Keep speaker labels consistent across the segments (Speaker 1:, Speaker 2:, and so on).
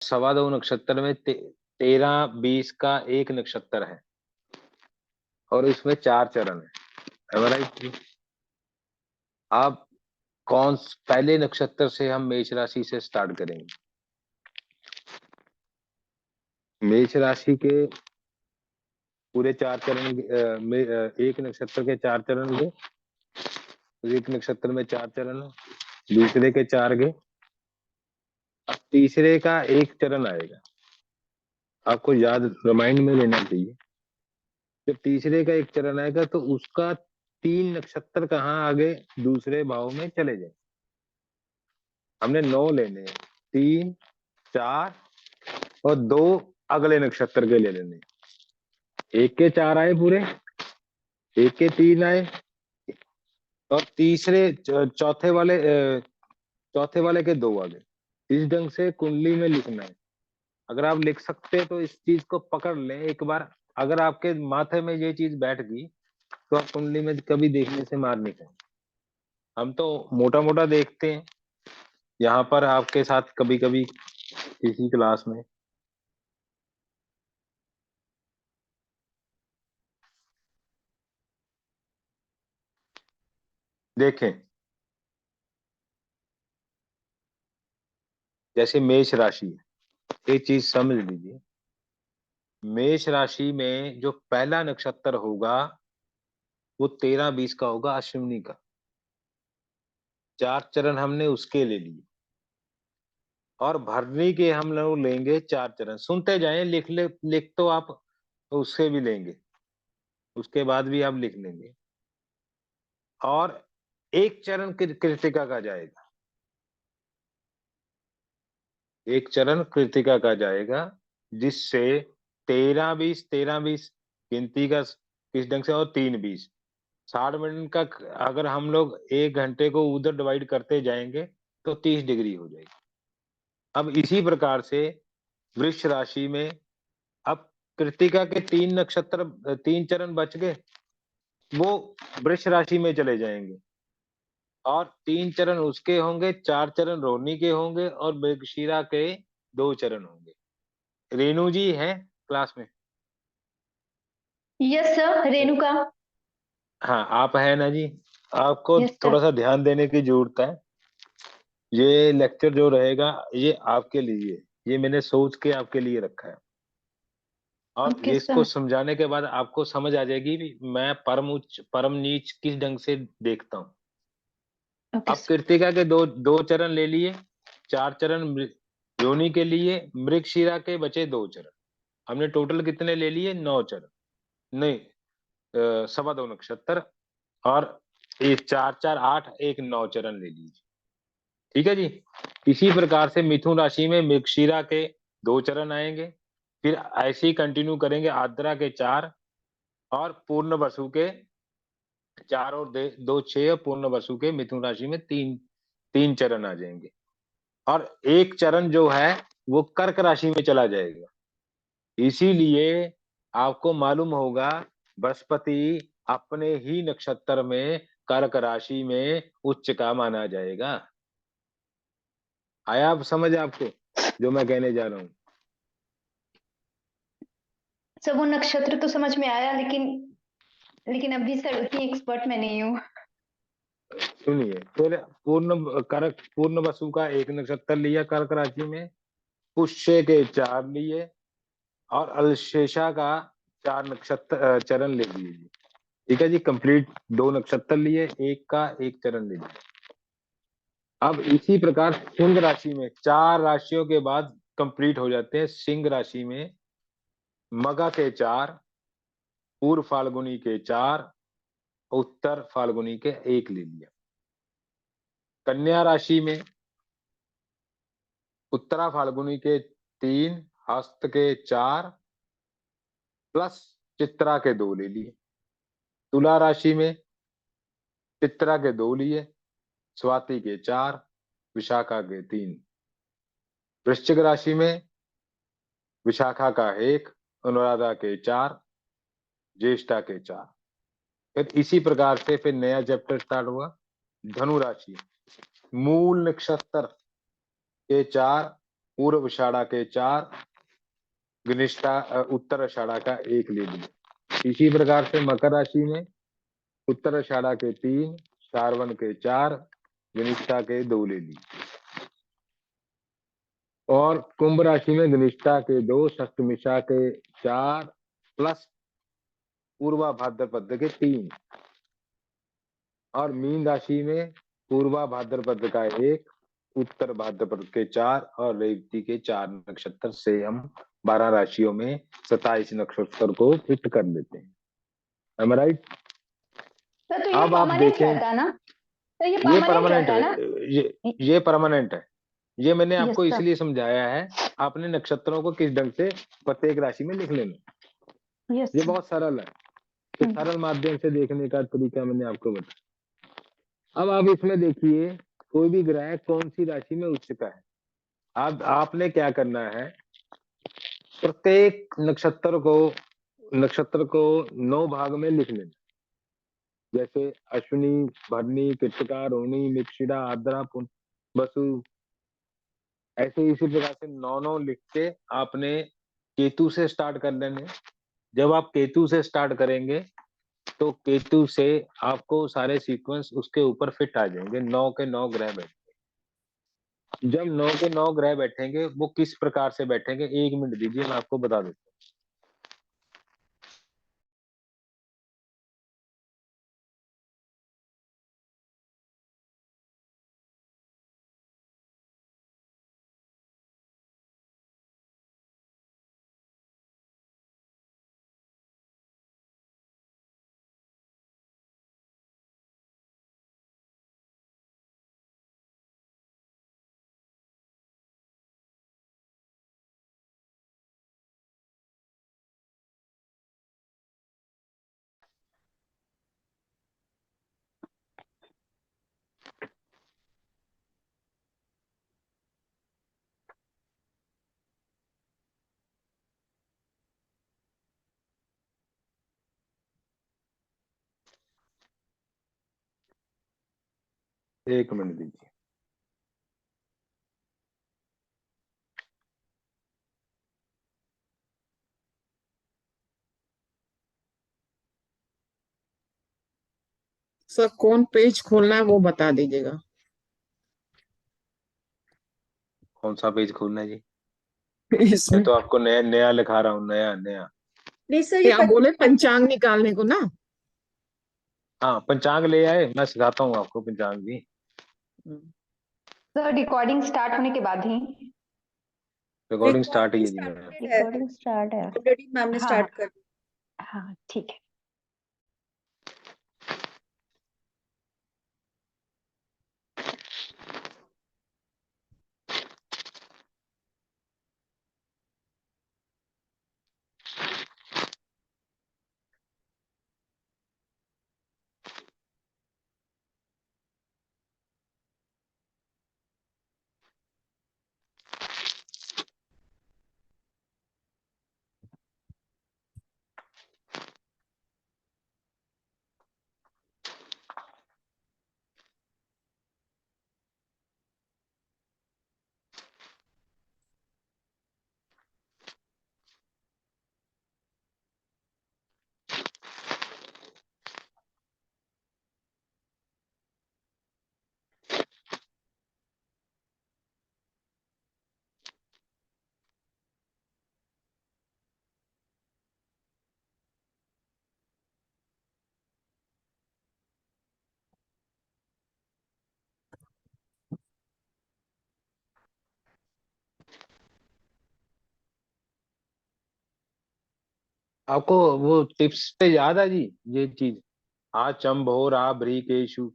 Speaker 1: सवा दो नक्षत्र में 13-20 का एक नक्षत्र है और इसमें 4 चरण है राइट। आप पहले नक्षत्र से हम मेष राशि से स्टार्ट करेंगे। मेष राशि के पूरे 4 चरण एक नक्षत्र के 4 चरण गए, एक नक्षत्र में 4 चरण है, दूसरे के 4 गए, अब तीसरे का एक चरण आएगा। आपको याद रिमाइंड में लेना चाहिए, जब तीसरे का एक चरण आएगा तो उसका 3 नक्षत्र कहाँ आगे दूसरे भाव में चले जाए। हमने 9 लेने, 3, 4 और 2 अगले नक्षत्र के ले लेने। एक के 4 आए पूरे, एक के 3 आए और चौथे वाले के 2 आ गए। इस ढंग से कुंडली में लिखना है। अगर आप लिख सकते हैं तो इस चीज को पकड़ लें एक बार। अगर आपके माथे में ये चीज बैठ गई तो आप कुंडली में कभी देखने से मार नहीं खाएंगे। हम तो मोटा मोटा देखते हैं यहाँ पर आपके साथ कभी कभी किसी क्लास में। देखें, जैसे मेष राशि है, एक चीज समझ लीजिए, मेष राशि में जो पहला नक्षत्र होगा वो 13-20 का होगा, अश्विनी का। 4 चरण हमने उसके ले लिए और भरनी के हम लोग लेंगे 4 चरण। सुनते जाएं, लिख तो आप तो उससे भी लेंगे, उसके बाद भी आप लिख लेंगे। और एक चरण कृतिका का जाएगा, एक चरण कृतिका का जाएगा, जिससे 13-20 गिनती का किस ढंग से, और 3-20 60 मिनट का। अगर हम लोग 1 घंटे को उधर डिवाइड करते जाएंगे तो 30 डिग्री हो जाएगी। अब इसी प्रकार से वृष राशि में अब कृतिका के 3 चरण बच गए, वो वृष राशि में चले जाएंगे और 3 चरण उसके होंगे, 4 चरण रोहिणी के होंगे और मृगशिरा के 2 चरण होंगे। रेणु जी है क्लास में?
Speaker 2: Yes sir, Renuka.
Speaker 1: हाँ, आप है ना जी। आपको
Speaker 2: यस
Speaker 1: थोड़ा
Speaker 2: सर।
Speaker 1: सा ध्यान देने की जरूरत है। ये लेक्चर जो रहेगा ये आपके लिए, ये मैंने सोच के आपके लिए रखा है। और
Speaker 2: ओके
Speaker 1: ये इसको
Speaker 2: सर।
Speaker 1: समझाने के बाद आपको समझ आ जाएगी भी मैं परम उच्च परम नीच किस ढंग से देखता हूँ।
Speaker 2: ओके
Speaker 1: अब
Speaker 2: सर।
Speaker 1: कृतिका के दो चरण ले लिए, 4 चरण योनि के लिए, मृगशिरा के बचे 2 चरण। हमने टोटल कितने ले लिए? 9 चरण, नहीं, सवा दो नक्षत्र और एक 4-4-8, एक 9 चरण ले लीजिए। ठीक है जी। इसी प्रकार से मिथुन राशि में मृगशिरा के 2 चरण आएंगे, फिर ऐसे ही कंटिन्यू करेंगे, आद्रा के 4 और पूर्ण वसु के 4 और 2 6, पूर्ण वसु के मिथुन राशि में 3 चरण आ जाएंगे। और एक चरण जो है वो कर्क राशि में चला जाएगा। इसीलिए आपको मालूम होगा बृहस्पति अपने ही नक्षत्र में कर्क राशि में उच्च का माना जाएगा। आया आप समझ आपको जो मैं कहने जा रहा हूँ?
Speaker 2: सर वो नक्षत्र तो समझ में आया, लेकिन अभी सर उतनी एक्सपर्ट मैं नहीं हूँ।
Speaker 1: सुनिए, फिर पूर्ण वसु का एक नक्षत्र लिया कर्क राशि में, पुष्य के 4 लिए और अलशेषा का 4 नक्षत्र चरण ले लीजिए। ठीक है जी, कंप्लीट 2 नक्षत्र लिए, एक का एक चरण ले लिया। अब इसी प्रकार सिंह राशि में 4 राशियों के बाद कंप्लीट हो जाते हैं। सिंह राशि में मगा के 4, पूर्व फाल्गुनी के 4, उत्तर फाल्गुनी के 1 ले लिया। कन्या राशि में उत्तरा फाल्गुनी के 3, हस्त के 4 प्लस चित्रा के 2 ले लिए। तुला राशि में चित्रा के 2 लिए, स्वाति के 4, विशाखा के 3। वृश्चिक राशि में विशाखा का 1, अनुराधा के 4, ज्येष्ठा के 4। फिर इसी प्रकार से फिर नया चैप्टर स्टार्ट हुआ। धनु राशि, मूल नक्षत्र के 4, पूर्व आषाढ़ा के 4, घनिष्ठा उत्तर आषाढ़ा का 1 ले लिए। इसी प्रकार से मकर राशि में उत्तर आषाढ़ा के 3, श्रावण के 4, घनिष्ठा के 2 ले लिए। और कुंभ राशि में घनिष्ठा के 2, षष्टमिशा के 4 प्लस पूर्वा भाद्रपद के 3। और मीन राशि में पूर्वा भाद्रपद का 1, उत्तर भाद्रपद के 4 और रेवती के 4 नक्षत्र से हम 12 राशियों में 27 नक्षत्र को फिट कर लेते हैं। Am I right?
Speaker 2: सर तो ये
Speaker 1: अब आप
Speaker 2: परमानेंट
Speaker 1: देखें,
Speaker 2: रहता है ना? तो ये
Speaker 1: ये
Speaker 2: परमानेंट
Speaker 1: परमानेंट
Speaker 2: रहता है
Speaker 1: है,
Speaker 2: ना?
Speaker 1: ये परमानेंट है। ये मैंने
Speaker 2: यस
Speaker 1: आपको
Speaker 2: सर।
Speaker 1: इसलिए समझाया है, आपने नक्षत्रों को किस ढंग से प्रत्येक राशि में लिख लेना।
Speaker 2: यस
Speaker 1: ये
Speaker 2: सर।
Speaker 1: बहुत सरल है, तो सरल माध्यम से देखने का तरीका मैंने आपको बताया। अब आप इसमें देखिए, कोई भी ग्रह कौन सी राशि में उच्च का है। अब आपने क्या करना है, प्रत्येक नक्षत्र को 9 भाग में लिख लेना। जैसे अश्विनी, भरणी, कृत्तिका, रोहिणी, मृगशिरा, आर्द्रा, वसु, ऐसे इसी प्रकार से 9 लिख के आपने केतु से स्टार्ट कर लेने। जब आप केतु से स्टार्ट करेंगे तो केतु से आपको सारे सीक्वेंस उसके ऊपर फिट आ जाएंगे। 9 के 9 ग्रह बैठेंगे। जब 9 के 9 ग्रह बैठेंगे, वो किस प्रकार से बैठेंगे, 1 मिनट दीजिए, मैं आपको बता देता हूँ। एक मिनट दीजिए।
Speaker 3: सर कौन पेज खोलना है वो बता दीजिएगा।
Speaker 1: कौन सा पेज खोलना है जी? मैं
Speaker 3: इसमें
Speaker 1: तो आपको नया नया लिखा रहा हूँ, नया नया।
Speaker 2: नहीं सर, ये
Speaker 3: आप बोले पंचांग निकालने को ना।
Speaker 1: हाँ, पंचांग ले आए, मैं सिखाता हूँ आपको पंचांग भी।
Speaker 2: सर रिकॉर्डिंग स्टार्ट होने के बाद ही।
Speaker 1: रिकॉर्डिंग स्टार्ट ही
Speaker 4: रिकॉर्डिंग
Speaker 1: है जी मेरा।
Speaker 4: स्टार्टेड है,
Speaker 2: रिकॉर्डिंग स्टार्ट है।
Speaker 4: ऑलरेडी मैम ने
Speaker 2: हाँ
Speaker 4: स्टार्ट कर दी।
Speaker 2: हाँ ठीक है।
Speaker 1: आपको वो टिप्स पे याद है जी ये चीज? आचंभोर आभ्रीकेषु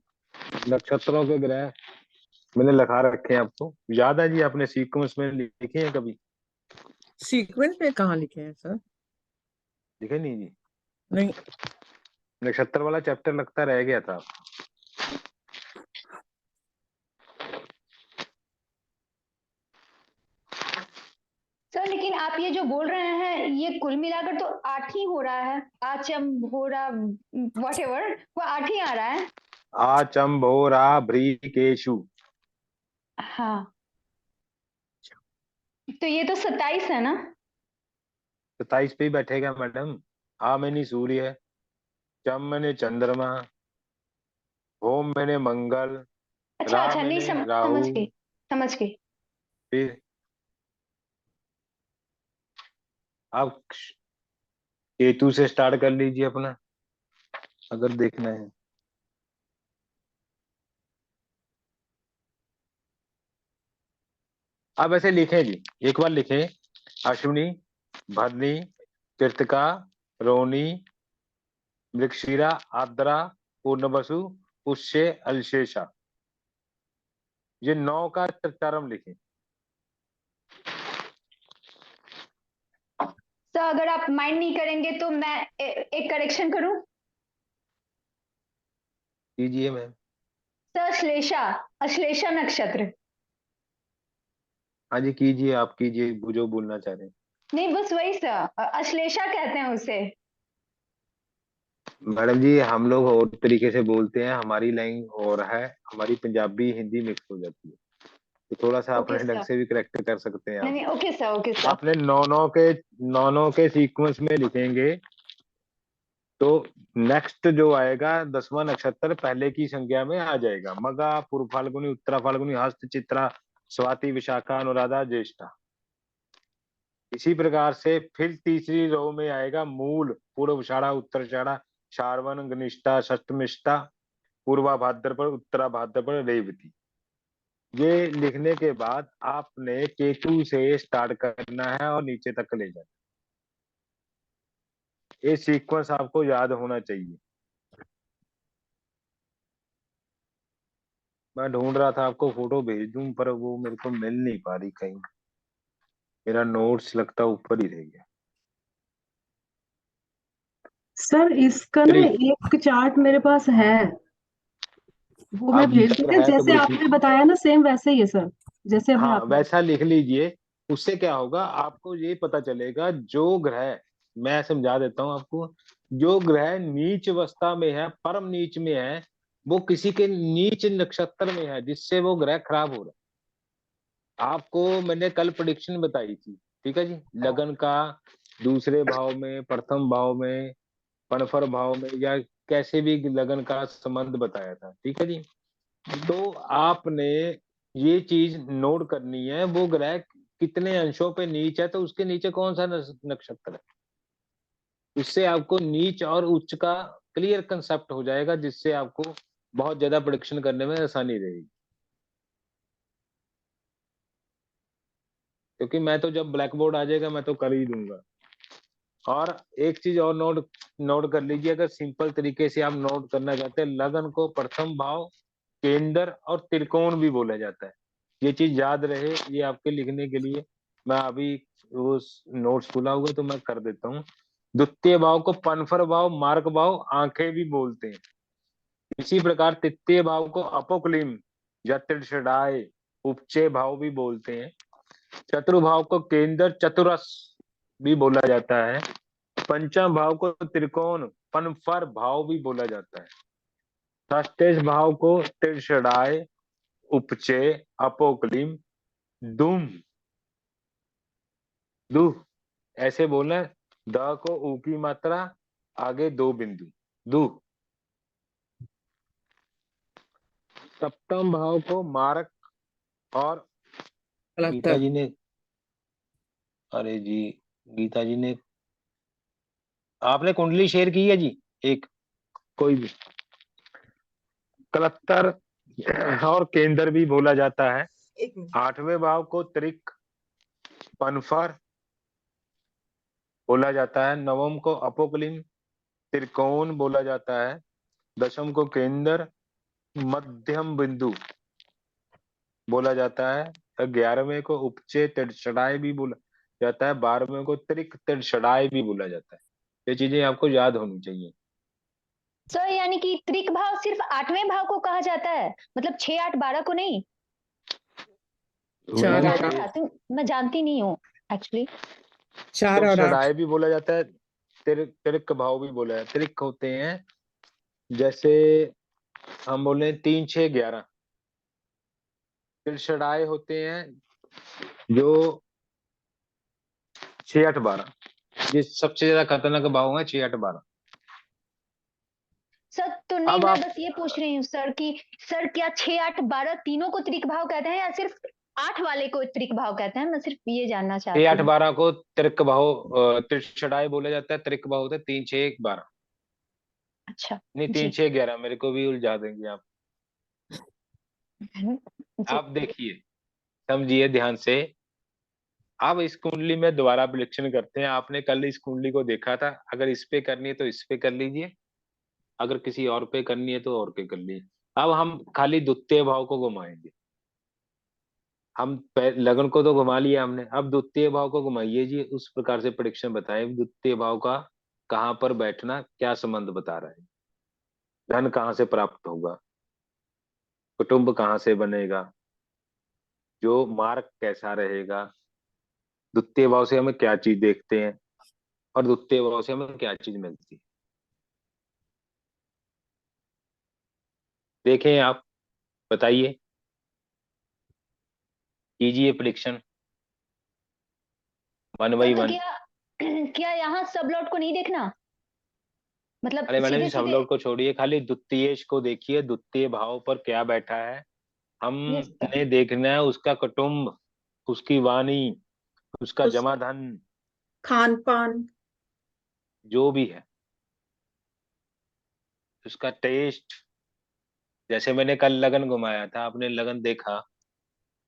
Speaker 1: नक्षत्रों के ग्रह मैंने लिखा रखे हैं, आपको याद है जी? आपने सीक्वेंस में लिखे हैं कभी?
Speaker 3: सीक्वेंस में कहाँ लिखे हैं सर?
Speaker 1: लिखे नहीं जी?
Speaker 3: नहीं।
Speaker 1: नक्षत्र वाला चैप्टर लगता रह गया था।
Speaker 2: सर लेकिन आप ये जो बोल रहे हैं ये कुल मिलाकर तो 8 ही हो रहा है। आचम भोरा वॉटेवर वो 8 ही आ रहा है।
Speaker 1: आचंभोर आभ्रीकेषु।
Speaker 2: हाँ तो ये तो 27 है ना?
Speaker 1: 27 पे ही बैठेगा मैडम। आ मैंने सूर्य, चम मैंने चंद्रमा, होम मैंने मंगल,
Speaker 2: अच्छा
Speaker 1: रा
Speaker 2: अच्छा, नहीं
Speaker 1: मैंने
Speaker 2: समझ
Speaker 1: राहु।
Speaker 2: गई, समझ गई।
Speaker 1: फिर आप केतु से स्टार्ट कर लीजिए अपना, अगर देखना है। आप ऐसे लिखें जी, एक बार लिखें, अश्विनी, भरणी, कृतिका, रोहिणी, मृगशिरा, आर्द्रा, पूर्णवसु, पुष्य, अल्शेषा। ये 9 का टर्म लिखें।
Speaker 2: तो अगर आप माइंड नहीं करेंगे तो मैं एक करेक्शन करूं?
Speaker 1: कीजिए मैम।
Speaker 2: सर अश्लेषा, अश्लेषा नक्षत्र।
Speaker 1: हाँ जी कीजिए, आप कीजिए जो बोलना चाह रहे हैं।
Speaker 2: नहीं बस वही सर, अश्लेषा कहते हैं उसे।
Speaker 1: मैडम जी हम लोग और तरीके से बोलते हैं, हमारी लैंग्वेज और है, हमारी पंजाबी हिंदी मिक्स हो जाती है, तो थोड़ा सा
Speaker 2: ओके
Speaker 1: अपने ढंग
Speaker 2: सर।
Speaker 1: से भी करेक्ट कर सकते हैं
Speaker 2: नहीं
Speaker 1: आप।
Speaker 2: नहीं, ओके सर, ओके सर।
Speaker 1: आपने नौ के सीक्वेंस में लिखेंगे, तो नेक्स्ट जो आएगा 10वां नक्षत्र पहले की संख्या में आ जाएगा। मगा, पूर्व फाल्गुनी, उत्तरा फाल्गुनी, हस्त, चित्रा, स्वाति, विशाखा, अनुराधा, ज्येष्ठा। इसी प्रकार से फिर तीसरी रो में आएगा मूल, पूर्वाषाढ़ा, उत्तराषाढ़ा, श्रावण, घनिष्ठा, षष्टमिष्ठा, पूर्वा भाद्रपद, उत्तरा भाद्रपद, रेवती। ये लिखने के बाद आपने केतु से स्टार्ट करना है और नीचे तक ले जाना। ये सीक्वेंस आपको याद होना चाहिए। मैं ढूंढ रहा था आपको फोटो भेज दूं, पर वो मेरे को मिल नहीं पा रही कहीं। मेरा नोट्स लगता ऊपर ही रह गया।
Speaker 4: सर इसका ना
Speaker 1: चलिए,
Speaker 4: एक चार्ट मेरे पास है, वो मैं
Speaker 1: अब
Speaker 4: भेज
Speaker 1: अगर
Speaker 4: दूंगी,
Speaker 1: है तो
Speaker 4: जैसे
Speaker 1: लिख।
Speaker 4: आपने बताया ना सेम वैसे ही है सर, जैसे अभी
Speaker 1: हाँ
Speaker 4: आपने।
Speaker 1: वैसा लिख लीजिए। उससे क्या होगा, आपको ये पता चलेगा जो ग्रह, मैं समझा देता हूँ आपको, जो ग्रह नीच अवस्था में है, परम नीच में है, वो किसी के नीच नक्षत्र में है, जिससे वो ग्रह खराब हो रहा है। आपको मैंने कल प्रिडिक्शन बताई थी, ठीक है जी, लगन का दूसरे भाव में, प्रथम भाव में, पनफर भाव में, या कैसे भी लगन का संबंध बताया था, ठीक है जी। तो आपने ये चीज नोट करनी है, वो ग्रह कितने अंशों पे नीच है, तो उसके नीचे कौन सा नक्षत्र है। उससे आपको नीच और उच्च का क्लियर कंसेप्ट हो जाएगा, जिससे आपको बहुत ज्यादा प्रिडिक्शन करने में आसानी रहेगी। क्योंकि मैं तो जब ब्लैक बोर्ड आ जाएगा मैं तो कर ही दूंगा। और एक चीज और नोट नोट कर लीजिए, अगर सिंपल तरीके से आप नोट करना चाहते हैं, लगन को प्रथम भाव, केंद्र और त्रिकोण भी बोला जाता है। ये चीज याद रहे, ये आपके लिखने के लिए। मैं अभी वो नोट्स खुला हुआ है तो मैं कर देता हूँ। द्वितीय भाव को पनफर भाव, मार्ग भाव, आंखें भी बोलते हैं। इसी प्रकार तृतीय भाव को अपोक्लिम या त्रिषडाय, उपचय भाव भी बोलते हैं। चतुर्भाव को केंद्र, चतुरस भी बोला जाता है। पंचम भाव को त्रिकोण, पनफर भाव भी बोला जाता है। षष्ठ भाव को त्रिषडाय, उपचय, अपोक्लिम, दुम, दु, ऐसे बोलना है। द को ऊ की मात्रा, आगे 2 बिंदु, दु। सप्तम भाव को मारक और गीता
Speaker 3: कलक्टर।
Speaker 1: जी ने, अरे जी, गीता जी ने, आपने कुंडली शेयर की है जी एक, कोई भी कलक्टर और केंद्र भी बोला जाता है।
Speaker 3: एक मिनट।
Speaker 1: आठवें भाव को त्रिक, पनफर बोला जाता है। नवम को अपोक्लिम, त्रिकोण बोला जाता है। दशम को केंद्र, मध्यम बिंदु बोला जाता है। 11वें को उपचय, तिरछड़ाई भी बोला जाता है। 12वें को त्रिक, तिरछड़ाई भी बोला जाता है। ये चीजें आपको याद होनी चाहिए।
Speaker 2: सर यानी कि त्रिक भाव सिर्फ 8वें भाव को कहा जाता है, मतलब 6, 8, 12 को नहीं?
Speaker 3: चार और
Speaker 2: मैं जानती नहीं हूँ एक्चुअली।
Speaker 3: 4 और 8।
Speaker 1: तिरछड़ाई भी बोला जाता है, तिरक भाव भी बोला जाता है। त्रिक होते हैं, जैसे हम बोले 3, 6, 11। तिरछड़ाई होते हैं जो 6 8 12, ये सबसे ज्यादा खतरनाक भाव है 6 8 12।
Speaker 2: सर तो नहीं,
Speaker 1: अब
Speaker 2: मैं
Speaker 1: आप
Speaker 2: बस ये पूछ रही हूँ सर कि सर क्या 6 8 12 तीनों को त्रिक भाव कहते हैं या सिर्फ 8 वाले को त्रिक भाव कहते हैं? मैं सिर्फ ये जानना
Speaker 1: 6
Speaker 2: चाहती
Speaker 1: 8
Speaker 2: हूँ।
Speaker 1: 12 को त्रिक भाव त्रिशडाई बोला जाता है, त्रिक भाव होता है 3 6 1 12।
Speaker 2: अच्छा
Speaker 1: नहीं, 3
Speaker 2: जी।
Speaker 1: 6 11, मेरे को भी उलझा देंगे आप।
Speaker 2: जी
Speaker 1: आप देखिए, समझिए ध्यान से। आप इस कुंडली में दोबारा परीक्षण करते हैं। आपने कल इस कुंडली को देखा था, अगर इस पे करनी है तो इस पे कर लीजिए, अगर किसी और पे करनी है तो और पे कर लीजिए। अब हम खाली द्वितीय भाव को घुमाएंगे। हम लगन को तो घुमा लिया हमने, अब द्वितीय भाव को घुमाइए जी, उस प्रकार से प्रेडिक्शन बताएं द्वितीय भाव का कहाँ पर बैठना क्या संबंध बता रहा है, धन कहाँ से प्राप्त होगा, कुटुंब कहाँ से बनेगा, जो मार्ग कैसा रहेगा, द्वितीय भाव से हमें क्या चीज देखते हैं और द्वितीय भाव से हमें क्या चीज मिलती है। देखें आप, बताइए, कीजिए प्रिडिक्शन 1
Speaker 2: सर
Speaker 1: बाई
Speaker 2: तो
Speaker 1: 1।
Speaker 2: क्या क्या यहाँ सब लॉट को नहीं देखना, मतलब
Speaker 1: अरे मैडम जी,
Speaker 2: सीधे
Speaker 1: सब
Speaker 2: सीधे?
Speaker 1: लोग को छोड़िए, खाली द्वितीयेश को देखिए, द्वितीय भाव पर क्या बैठा है।
Speaker 2: Yes sir.
Speaker 1: हमने देखना है उसका कुटुंब, उसकी वाणी, उसका
Speaker 3: उस
Speaker 1: जमा धन,
Speaker 3: खान पान।
Speaker 1: जो भी है, उसका टेस्ट। जैसे मैंने कल लगन घुमाया था, आपने लगन देखा,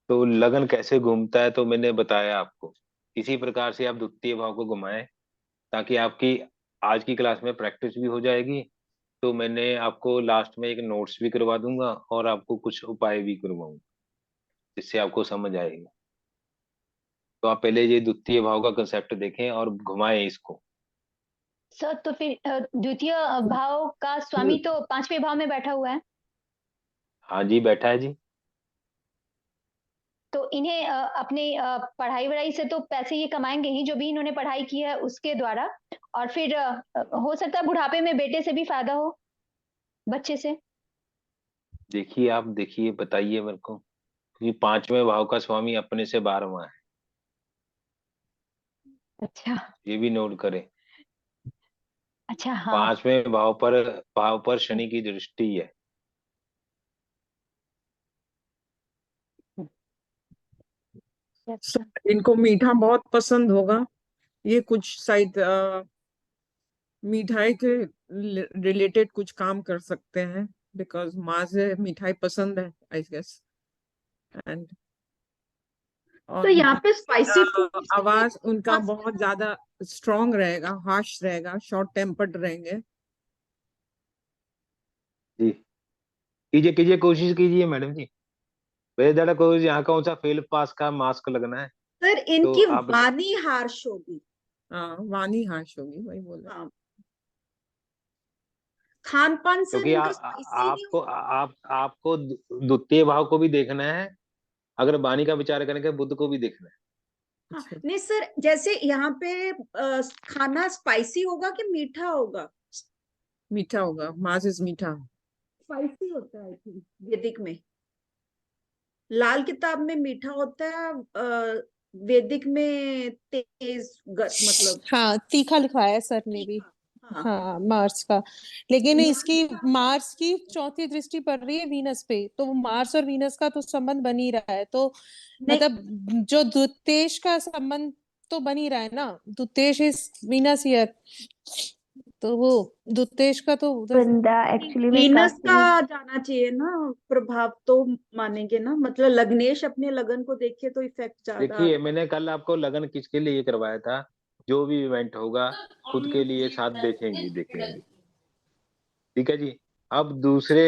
Speaker 1: तो लगन कैसे घूमता है तो मैंने बताया आपको। इसी प्रकार से आप द्वितीय भाव को घुमाएं, ताकि आपकी आज की क्लास में प्रैक्टिस भी हो जाएगी। तो मैंने आपको लास्ट में एक नोट्स भी करवा दूंगा और आपको कुछ उपाय भी करवाऊंगा, जिससे आपको समझ आएगा। तो आप पहले ये द्वितीय भाव का कंसेप्ट देखें और घुमाएं इसको।
Speaker 2: सर तो फिर द्वितीय भाव का स्वामी तो 5वें भाव में बैठा हुआ है,
Speaker 1: हाँ जी, बैठा है जी।
Speaker 2: तो इन्हें अपने पढ़ाई वढ़ाई से तो पैसे ये कमाएंगे ही, जो भी इन्होंने पढ़ाई की है उसके द्वारा। और फिर हो सकता है बुढ़ापे में बेटे से भी फायदा हो, बच्चे से।
Speaker 1: देखिए, आप देखिए, बताइए मेरे को, क्योंकि 5वें भाव का स्वामी अपने से 12वां है,
Speaker 2: अच्छा।
Speaker 1: ये भी नोट करें।
Speaker 2: अच्छा हाँ।
Speaker 1: 5वें भाव पर शनि की दृष्टि है।
Speaker 2: Yes
Speaker 3: So,
Speaker 2: sir.
Speaker 3: इनको मीठा बहुत पसंद होगा। ये कुछ शायद मिठाई के रिलेटेड कुछ काम कर सकते हैं, बिकॉज माँ से मिठाई पसंद है आई गेस। एंड
Speaker 4: तो
Speaker 3: और
Speaker 4: यहाँ पे स्पाइसी फूड
Speaker 3: आवाज उनका बहुत ज्यादा स्ट्रांग रहेगा, हार्श रहेगा, शॉर्ट टेम्पर्ड रहेंगे।
Speaker 1: जी, कीजिए कीजिए, कोशिश कीजिए मैडम जी। मेरे दादा को यहाँ कौन सा फेल पास का मास्क लगना है,
Speaker 4: सर
Speaker 1: तो
Speaker 4: इनकी
Speaker 1: आप
Speaker 4: वाणी हार्श होगी।
Speaker 3: हाँ, वाणी हार्श होगी, वही बोले।
Speaker 4: हाँ, खान पान सर
Speaker 1: क्योंकि
Speaker 4: इनका स्पाइसी नहीं
Speaker 1: आपको
Speaker 4: होगा।
Speaker 1: आपको द्वितीय भाव को भी देखना है, अगर वाणी का विचार करेंगे बुद्ध को भी देखना है।
Speaker 4: हाँ
Speaker 3: अच्छा,
Speaker 4: नहीं सर, जैसे यहाँ पे खाना स्पाइसी होगा कि मीठा होगा?
Speaker 3: मीठा होगा, मास इज मीठा।
Speaker 4: स्पाइसी होता है आई थिंक वैदिक में। लाल किताब में मीठा होता है, वैदिक में तेज मतलब
Speaker 5: हाँ, तीखा लिखा है सर ने भी।
Speaker 4: तीखा। हाँ,
Speaker 5: हाँ, मार्स का। लेकिन
Speaker 4: लाल
Speaker 5: इसकी
Speaker 4: किताब में
Speaker 5: मार्स की चौथी दृष्टि पड़ रही है वीनस पे, तो वो मार्स और वीनस का तो संबंध बन ही रहा है। तो
Speaker 4: नहीं।
Speaker 5: मतलब जो द्वितेश का संबंध तो बन ही रहा है ना, द्वितेश इज वीनस हियर, तो वो द्वितेश का तो उधर।
Speaker 2: वृंदा एक्चुअली में
Speaker 4: वीनस का
Speaker 2: काफी।
Speaker 4: जाना चाहिए ना, प्रभाव तो मानेंगे ना, मतलब लग्नेश अपने लगन को देखे तो इफेक्ट ज्यादा
Speaker 1: देखिए,
Speaker 4: आता
Speaker 1: मैंने कल आपको लगन किसके लिए करवाया था, जो भी इवेंट होगा खुद के लिए साथ देखेंगे देखेंगे। ठीक है जी। अब दूसरे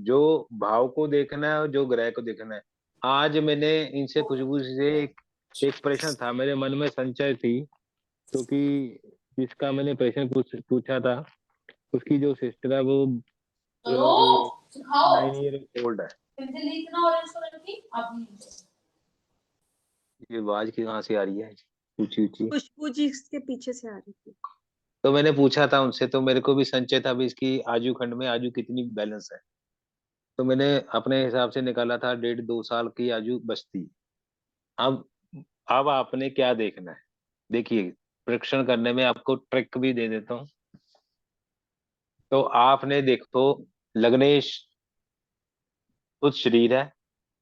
Speaker 1: जो भाव को देखना है और जो ग्रह को देखना है। आज मैंने इनसे खुशबू से एक प्रश्न था मेरे मन में, संचय थी, क्योंकि जिसका मैंने प्रश्न पूछा था, उसकी जो सिस्टर है वो 9 ईयर ओल्ड है। ये आवाज की कहाँ से आ रही है, ऊंची ऊंची।
Speaker 4: खुशबू जी के पीछे से आ रही थी।
Speaker 1: तो मैंने पूछा था उनसे, तो मेरे को भी संचय था भी इसकी आयु खंड में आयु कितनी बैलेंस है। तो मैंने अपने हिसाब से निकाला था 1.5 2 साल की आयु बचती। अब अब आपने क्या देखना है, देखिए परीक्षण करने में आपको ट्रिक भी दे देता हूँ। तो आपने देखो लग्नेश उस शरीर है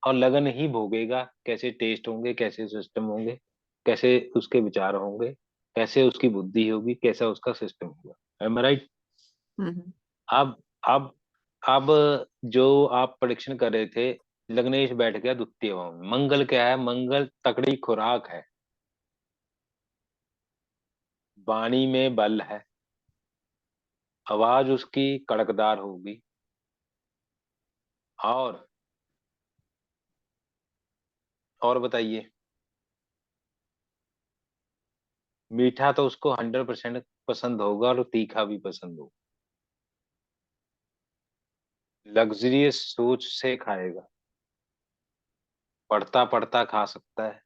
Speaker 1: और लगन ही भोगेगा, कैसे टेस्ट होंगे, कैसे सिस्टम होंगे, कैसे उसके विचार होंगे, कैसे उसकी बुद्धि होगी, कैसा उसका सिस्टम होगा। एम आई राइट?
Speaker 3: हम्म।
Speaker 1: अब अब अब जो आप परीक्षण कर रहे थे, लग्नेश बैठ गया द्वितीय भाव में। मंगल क्या है? मंगल तकड़ी खुराक है, वाणी में बल है, आवाज उसकी कड़कदार होगी, और बताइए। मीठा तो उसको 100% पसंद होगा और तीखा भी पसंद होगा। लग्जरियस सोच से खाएगा, पढ़ता पढ़ता खा सकता है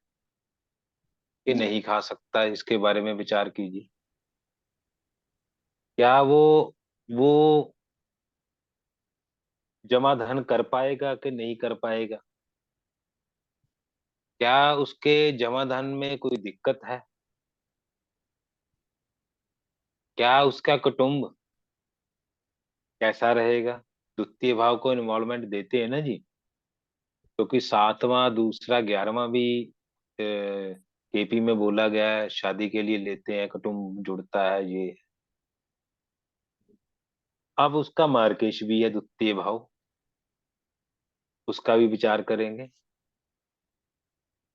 Speaker 1: कि नहीं खा सकता है, इसके बारे में विचार कीजिए। क्या वो जमा धन कर पाएगा कि नहीं कर पाएगा? क्या उसके जमा धन में कोई दिक्कत है? क्या उसका कुटुंब कैसा रहेगा? द्वितीय भाव को इन्वॉल्वमेंट देते हैं ना जी, क्योंकि 7वां, दूसरा, 11वां भी केपी में बोला गया है, शादी के लिए लेते हैं, कुटुंब जुड़ता है ये। अब उसका मार्केश भी है द्वितीय भाव, उसका भी विचार करेंगे।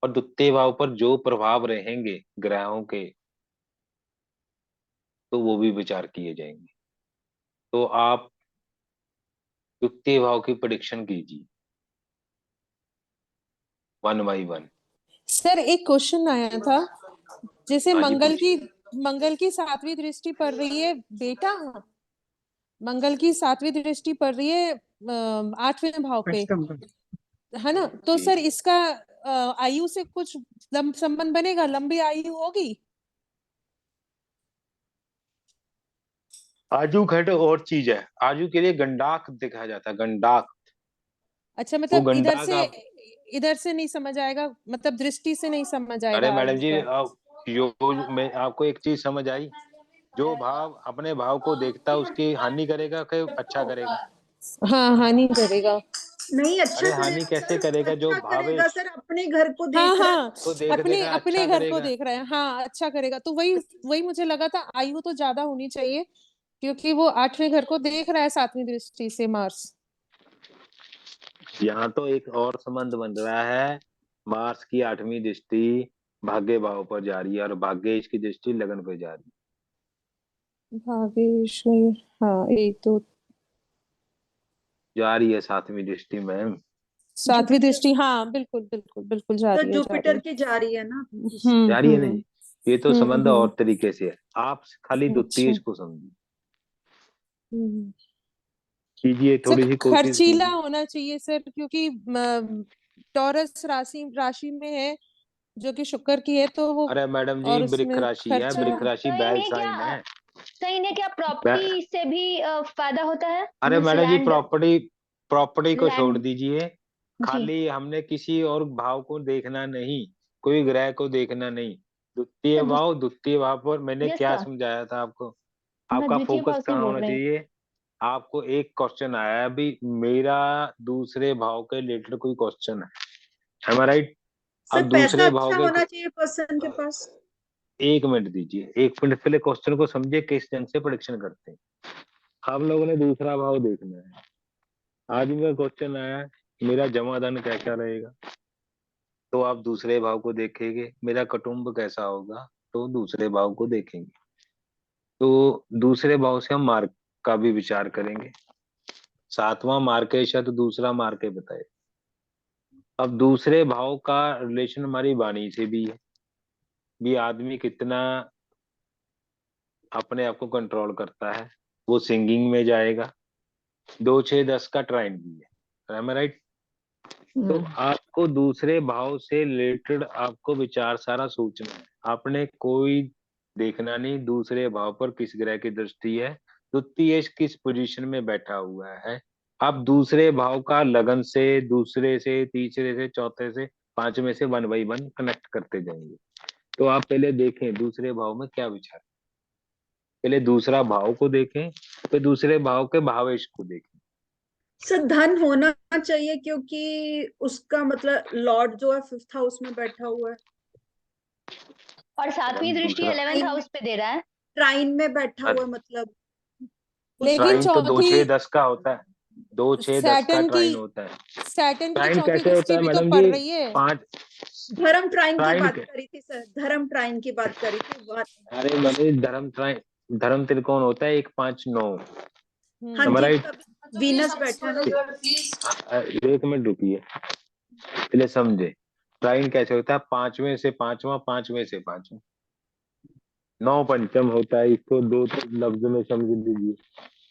Speaker 1: और द्वितीय भाव पर जो प्रभाव रहेंगे ग्रहों के, तो वो भी विचार किए जाएंगे। तो आप द्वितीय भाव की प्रेडिक्शन कीजिए 1 बाई 1।
Speaker 5: सर एक क्वेश्चन आया था, जैसे
Speaker 1: हाँ जी, पूछिए।
Speaker 5: मंगल की 7वीं दृष्टि पड़ रही है बेटा, मंगल की 7वीं दृष्टि पड़ रही है 8वें भाव पे,
Speaker 3: अष्टम भाव।
Speaker 5: है ना? तो
Speaker 1: जी।
Speaker 5: सर इसका आयु से कुछ संबंध बनेगा, लंबी आयु होगी?
Speaker 1: आजू घट और चीज है, आजू के लिए गंडाक दिखाया जाता है, गंडाक।
Speaker 5: अच्छा,
Speaker 1: वो
Speaker 5: मतलब
Speaker 1: गंडाक आप,
Speaker 5: इधर से नहीं समझ आएगा, मतलब दृष्टि से नहीं समझ
Speaker 1: अरे
Speaker 5: आएगा
Speaker 1: मैडम
Speaker 5: आयु
Speaker 1: जी
Speaker 5: का?
Speaker 1: मैं आपको एक चीज समझ आई, जो भाव अपने भाव को देखता है उसकी हानि करेगा कि अच्छा करेगा?
Speaker 5: हाँ, हानि करेगा।
Speaker 4: नहीं, अच्छा
Speaker 1: अरे हानि
Speaker 4: करेगा
Speaker 1: कैसे
Speaker 4: सर,
Speaker 1: करेगा? जो
Speaker 4: अच्छा करेगा
Speaker 1: भावेश
Speaker 4: सर, अपने घर को
Speaker 5: हाँ
Speaker 4: देख रहा है
Speaker 5: हाँ,
Speaker 1: को देख
Speaker 5: अपने
Speaker 1: देगा
Speaker 5: अपने
Speaker 1: अच्छा
Speaker 5: घर को
Speaker 1: करेगा।
Speaker 5: देख रहा है, हाँ अच्छा करेगा। तो वही वही मुझे लगा था, आयु तो ज्यादा होनी चाहिए, क्योंकि वो 8वें घर को देख रहा है 7वीं दृष्टि से मार्स।
Speaker 1: यहाँ तो एक और संबंध बन रहा है, मार्स की 8वीं दृष्टि भाग्य भाव पर जा रही है और भाग्येश की दृष्टि लगन पर जा रही
Speaker 5: भाग्येश में, हाँ एक तो
Speaker 1: है, जा रही है 7वीं दृष्टि मैम।
Speaker 5: 7वीं
Speaker 4: जुपिटर,
Speaker 5: दृष्टि, हाँ बिल्कुल बिल्कुल बिल्कुल जा
Speaker 4: तो
Speaker 5: रही है, जा रही
Speaker 4: जुपिटर
Speaker 5: है।
Speaker 4: की जा रही है ना दृष्टि।
Speaker 1: जा रही है ना जी। ये तो संबंध
Speaker 5: हम्म।
Speaker 1: और तरीके से है, आप खाली द्वितीय
Speaker 5: अच्छा।
Speaker 1: को समझिए,
Speaker 5: हम्म।
Speaker 1: कीजिए
Speaker 5: सर
Speaker 1: थोड़ी सी कोशिश
Speaker 5: खर्चीला
Speaker 1: कीजिए।
Speaker 5: होना चाहिए सर, क्योंकि टॉरस राशि राशि में है, जो कि शुक्र की है, तो वो,
Speaker 1: अरे मैडम जी
Speaker 5: और
Speaker 1: वृक्ष
Speaker 5: उसमें
Speaker 1: राशि है,
Speaker 5: खर्चा।
Speaker 1: वृक्ष राशि
Speaker 2: तो
Speaker 1: बैल
Speaker 2: इन्हें क्या
Speaker 1: साइन है।
Speaker 2: तो इन्हें क्या
Speaker 1: बै-
Speaker 2: प्रॉपर्टी से भी फायदा होता है?
Speaker 1: अरे
Speaker 2: मीन्स
Speaker 1: मैडम जी
Speaker 2: लैंड,
Speaker 1: प्रॉपर्टी, प्रॉपर्टी को छोड़
Speaker 2: लैंड।
Speaker 1: दीजिए,
Speaker 2: जी।
Speaker 1: खाली हमने किसी और भाव को देखना नहीं, कोई ग्रह को देखना नहीं, द्वितीय
Speaker 2: सर
Speaker 1: भाव, द्वितीय भाव पर मैंने
Speaker 2: यस
Speaker 1: क्या
Speaker 2: सर,
Speaker 1: समझाया था आपको?
Speaker 2: मैं
Speaker 1: आपका
Speaker 2: द्वितीय भाव
Speaker 1: फोकस
Speaker 2: से
Speaker 1: कहाँ
Speaker 2: बोल
Speaker 1: होना
Speaker 2: रही हूँ।
Speaker 1: चाहिए? आपको एक क्वेश्चन आया है अभी, मेरा दूसरे भाव के रिलेटेड कोई क्वेश्चन है, एम आई राइट?
Speaker 4: सर
Speaker 1: अब
Speaker 4: पैसा
Speaker 1: दूसरे भाव
Speaker 4: अच्छा
Speaker 1: के
Speaker 4: होना चाहिए पर्सन के पास।
Speaker 1: 1 मिनट दीजिए, 1 मिनट पहले क्वेश्चन को समझिए, किस ढंग से प्रेडिक्शन करते हैं। आप लोगों ने दूसरा भाव देखना है। आज मेरा क्वेश्चन आया है, मेरा जमा धन कैसा रहेगा, तो आप दूसरे भाव को देखेंगे। मेरा कुटुंब कैसा होगा, तो दूसरे भाव को देखेंगे। तो दूसरे भाव से हम मार्क का भी विचार करेंगे। 7वां मार्केश है तो दूसरा मार्के बताए। अब दूसरे भाव का रिलेशन हमारी वाणी से भी है, भी आदमी कितना अपने आप को कंट्रोल करता है, वो सिंगिंग में जाएगा। 2 6 10 का ट्राइन भी है, एम आई राइट? तो आपको दूसरे भाव से रिलेटेड आपको विचार सारा सोचना है, आपने कोई देखना नहीं दूसरे भाव पर किस ग्रह की दृष्टि है, द्वितीय किस पोजीशन में बैठा हुआ है। आप दूसरे भाव का लगन से, दूसरे से, तीसरे से, चौथे से, 5 में से 1 बाई 1 कनेक्ट करते जाएंगे। तो आप पहले देखें दूसरे भाव में क्या विचार, पहले दूसरा भाव को देखें, फिर दूसरे भाव के भावेश को देखें।
Speaker 4: सर धन होना चाहिए क्योंकि उसका मतलब लॉर्ड जो है 5th हाउस में बैठा हुआ है,
Speaker 2: और 7वीं दृष्टि
Speaker 1: दूसरा
Speaker 2: 11th हाउस पे दे रहा है।
Speaker 4: ट्राइन में बैठा हुआ है, मतलब
Speaker 5: लेकिन
Speaker 1: ट्राइन तो 2 6
Speaker 5: चौथी
Speaker 1: 10 का होता है, 2 6 10 का
Speaker 5: सैटर्न
Speaker 1: ट्राइन
Speaker 5: की
Speaker 1: होता है।
Speaker 5: सैटर्न की
Speaker 1: ट्राइन
Speaker 5: चौथी
Speaker 1: कैसे होता
Speaker 5: दृष्टि
Speaker 1: है
Speaker 5: भी तो
Speaker 1: मैडम
Speaker 5: पड़
Speaker 1: जी?
Speaker 5: रही है।
Speaker 1: 5
Speaker 4: धर्म ट्राइन की
Speaker 1: ट्राइन
Speaker 4: बात
Speaker 1: के,
Speaker 4: करी थी सर, धर्म ट्राइन की बात करी थी बात।
Speaker 1: अरे मैंने धर्म ट्राइन, धर्म त्रिकोण होता है 1 5 9।
Speaker 4: हाँ
Speaker 1: am I
Speaker 4: जी,
Speaker 1: right?
Speaker 4: तभी वीनस बैठा है ना।
Speaker 1: एक मिनट रुकिए, पहले समझे ट्राइन कैसे होता है। 5वें से 5वां, 5वें से 5वां, 9 पंचम होता है। इसको दो लफ्ज में समझ लीजिए,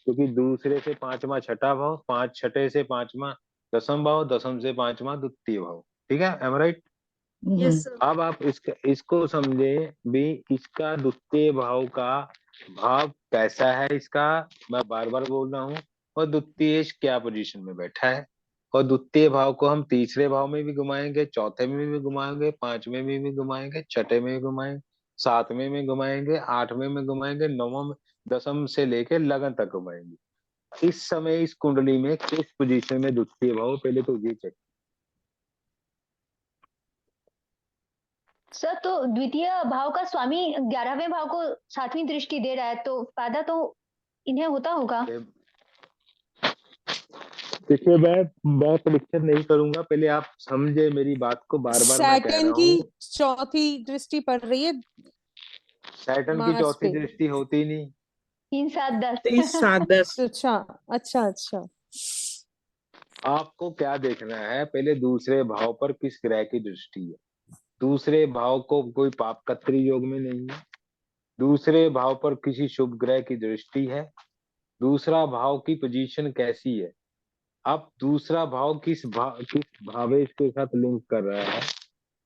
Speaker 1: क्योंकि दूसरे से 5वां छठा भाव, 5 छठे से 5वां दसम भाव, दसम से 5वां द्वितीय भाव। ठीक है, एम राइट?
Speaker 4: Yes sir.
Speaker 1: अब आप इसको समझे भी, इसका द्वितीय भाव का भाव कैसा है इसका, मैं बार बार बोल रहा हूँ। और द्वितीय क्या पोजीशन में बैठा है, और द्वितीय भाव को हम तीसरे भाव में भी घुमाएंगे, चौथे में भी घुमाएंगे, 5वें में भी घुमाएंगे, छठे में भी घुमाएंगे, 7वें में घुमाएंगे, 8वें में घुमाएंगे, 9वां में, दसम से लेके लगन तक घुमाएंगे। इस समय इस कुंडली में किस पोजीशन में द्वितीय भाव, पहले तो ये चेक।
Speaker 2: सर तो द्वितीय भाव का स्वामी 11वें भाव को 7वीं दृष्टि दे रहा है, तो फायदा तो इन्हें होता होगा।
Speaker 1: देखिए मैं परीक्षण नहीं करूंगा, पहले आप समझे मेरी बात को, बार बार मैं कह
Speaker 5: सैटर्न
Speaker 1: रहा
Speaker 5: की
Speaker 1: हूँ।
Speaker 5: चौथी दृष्टि पड़ रही है
Speaker 1: सैटर्न की
Speaker 5: मार्स
Speaker 1: चौथी
Speaker 5: पे।
Speaker 1: दृष्टि होती नहीं।
Speaker 2: 3 7 10
Speaker 3: 3 7 10।
Speaker 5: अच्छा अच्छा अच्छा।
Speaker 1: आपको क्या देखना है, पहले दूसरे भाव पर किस ग्रह की दृष्टि है। दूसरे भाव को कोई पापकत्री योग में नहीं है, दूसरे भाव पर किसी शुभ ग्रह की दृष्टि है, दूसरा भाव की पोजीशन कैसी है। अब दूसरा भाव किस भावेश के साथ लिंक कर रहा है,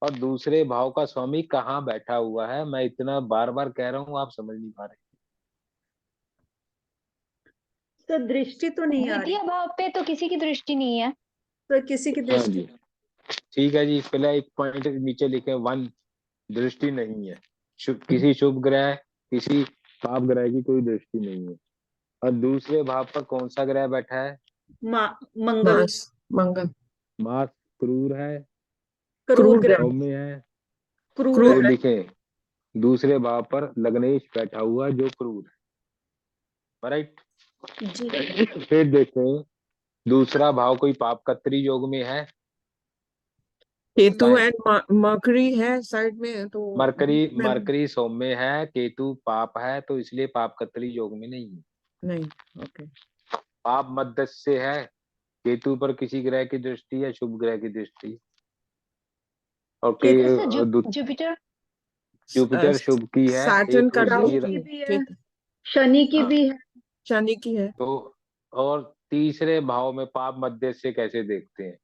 Speaker 1: और दूसरे भाव का स्वामी कहाँ बैठा हुआ है। मैं इतना बार बार कह रहा हूँ, आप समझ नहीं पा रहे।
Speaker 4: सर दृष्टि तो नहीं आ रही
Speaker 2: द्वितीय भाव पे तो किसी की दृष्टि नहीं है।
Speaker 4: सर, किसी की
Speaker 1: हाँ
Speaker 4: दृष्टि।
Speaker 1: जी, ठीक है जी, पहले एक पॉइंट नीचे लिखे, 1 दृष्टि नहीं है। किसी शुभ ग्रह, किसी पाप ग्रह की कोई दृष्टि नहीं है। और दूसरे भाव पर कौन सा ग्रह बैठा है?
Speaker 4: मंगल।
Speaker 3: मार्स मंगल
Speaker 1: मार्स क्रूर है,
Speaker 4: क्रूर
Speaker 3: क्रूर
Speaker 4: ग्रह।
Speaker 3: ग्रह।
Speaker 1: सौम्य है।
Speaker 4: क्रूर
Speaker 3: क्रूर
Speaker 1: तो
Speaker 4: है।
Speaker 3: है।
Speaker 1: लिखे दूसरे भाव पर लग्नेश बैठा हुआ जो क्रूर है, राइट?
Speaker 4: जी।
Speaker 1: फिर देखें दूसरा भाव कोई पापकत्री योग में है।
Speaker 3: केतु
Speaker 1: बताएं।
Speaker 3: एंड मरकरी है साइड में, तो
Speaker 1: मरकरी,
Speaker 3: में
Speaker 1: मरकरी सौम्य है, केतु पाप है, तो इसलिए पापकत्री योग में नहीं है।
Speaker 3: नहीं। ओके।
Speaker 1: पाप मध्यस्थ से है, केतु पर किसी ग्रह की दृष्टि है, शुभ ग्रह की दृष्टि। और
Speaker 2: सर जुपिटर
Speaker 1: जुपिटर शुभ की है,
Speaker 3: सैटर्न
Speaker 1: एक
Speaker 3: का
Speaker 4: राहु
Speaker 1: वृश्चिक।
Speaker 4: की
Speaker 3: दृष्टि
Speaker 4: भी है,
Speaker 3: केतु
Speaker 4: शनि की
Speaker 1: हाँ,
Speaker 4: भी है।
Speaker 3: शनि की है।
Speaker 1: तो और तीसरे भाव में पाप मध्य से कैसे देखते हैं?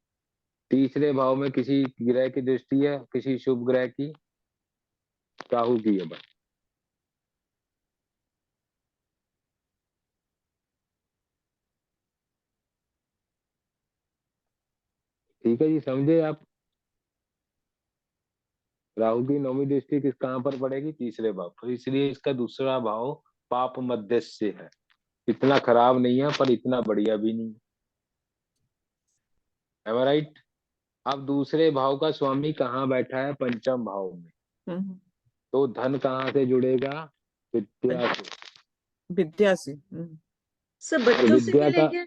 Speaker 1: तीसरे भाव में किसी ग्रह की दृष्टि है, किसी शुभ ग्रह की, राहु की है बस। ठीक है जी, समझे आप? राहु की 9वीं दृष्टि किस कहां पर पड़ेगी? तीसरे भाव पर, इसलिए इसका दूसरा भाव पाप मध्य से है। इतना खराब नहीं है, पर इतना बढ़िया भी नहीं है, राइट? अब दूसरे भाव का स्वामी कहाँ बैठा है? पंचम भाव में।
Speaker 3: हम्म,
Speaker 1: तो धन कहाँ से जुड़ेगा? विद्या से।
Speaker 3: विद्या से।
Speaker 4: सर
Speaker 1: और
Speaker 4: बच्चों से भी
Speaker 1: विद्या का
Speaker 4: लेंगे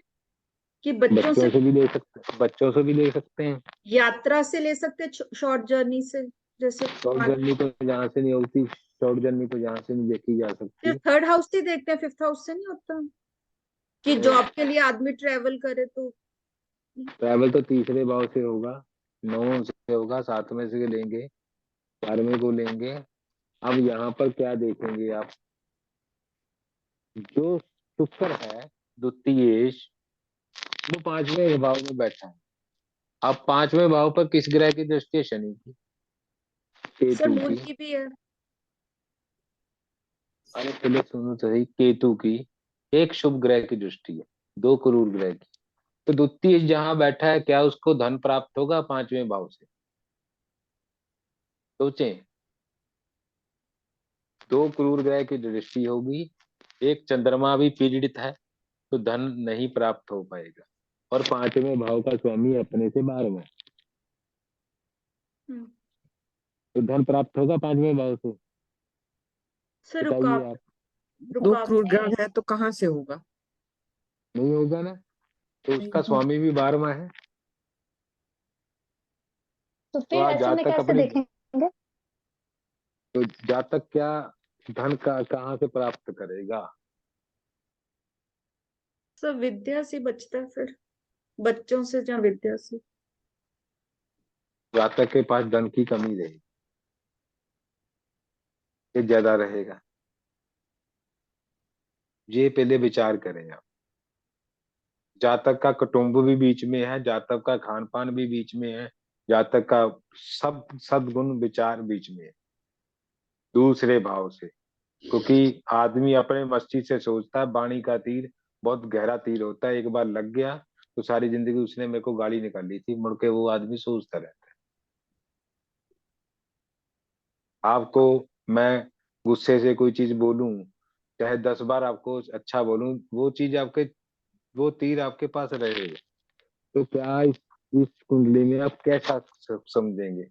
Speaker 4: कि बच्चों
Speaker 1: बच्चों
Speaker 4: से
Speaker 1: से भी ले सकते, बच्चों से भी ले सकते हैं।
Speaker 4: यात्रा से ले सकते, शॉर्ट जर्नी से, जैसे
Speaker 1: शॉर्ट जर्नी तो जहाँ से नहीं होती, शॉर्ट जर्नी तो जहाँ से नहीं देखी जा सकती।
Speaker 4: 3rd हाउस से देखते हैं, 5th हाउस से नहीं होता कि जॉब के लिए आदमी ट्रेवल करे तो।
Speaker 1: ट्रैवल तो तीसरे भाव से होगा, 9 से होगा, 7वें से लेंगे, 4वें को लेंगे। अब यहाँ पर क्या देखेंगे आप, जो शुक्र है द्वितीयेश, वो 5वें भाव में बैठा है। अब 5वें भाव पर किस ग्रह की दृष्टि है? शनि की,
Speaker 4: सर
Speaker 1: केतु
Speaker 4: बुध
Speaker 1: की।
Speaker 4: की भी है।
Speaker 1: अरे पहले सुनो तो सही, केतु की एक शुभ ग्रह की दृष्टि है, 2 क्रूर ग्रह की। तो द्वितीय जहां बैठा है, क्या उसको धन प्राप्त होगा 5वें भाव से? सोचें। दो क्रूर ग्रह की दृष्टि होगी, एक चंद्रमा भी पीड़ित है, तो धन नहीं प्राप्त हो पाएगा। और पांचवें भाव का स्वामी अपने से 12वां,
Speaker 4: हम्म।
Speaker 1: तो धन प्राप्त होगा पांचवें भाव से?
Speaker 4: सर
Speaker 1: बताइए आप।
Speaker 3: दो
Speaker 4: रुकावट
Speaker 3: क्रूर ग्रह है तो कहाँ से होगा?
Speaker 1: नहीं होगा ना, तो
Speaker 3: नहीं
Speaker 1: उसका
Speaker 3: होगा।
Speaker 1: स्वामी भी 12वां है।
Speaker 2: तो
Speaker 1: तो
Speaker 2: फिर
Speaker 1: आज
Speaker 2: ऐसे में
Speaker 1: जातक
Speaker 2: कैसे
Speaker 1: अपनी,
Speaker 2: देखेंगे?
Speaker 1: तो जातक क्या धन का कहाँ से प्राप्त करेगा?
Speaker 4: सर विद्या से बचता है, फिर बच्चों से या विद्या से।
Speaker 1: जातक के पास धन की कमी रहेगी, ये ज्यादा रहेगा। ये पहले विचार करें आप। जातक का कुटुंब भी बीच में है, जातक का खान पान भी बीच में है, जातक का सब सद्गुण विचार बीच में है दूसरे भाव से। क्योंकि आदमी अपने मस्तिष्क से सोचता है, वाणी का तीर बहुत गहरा तीर होता है, एक बार लग गया तो सारी जिंदगी उसने मेरे को गाली निकाली थी, मुड़ के वो आदमी सोचता रहता है। आपको मैं गुस्से से कोई चीज बोलूं, चाहे 10 बार आपको अच्छा बोलूं, वो चीज आपके, वो तीर आपके पास रहेगा। तो क्या इस कुंडली में आप कैसा समझेंगे?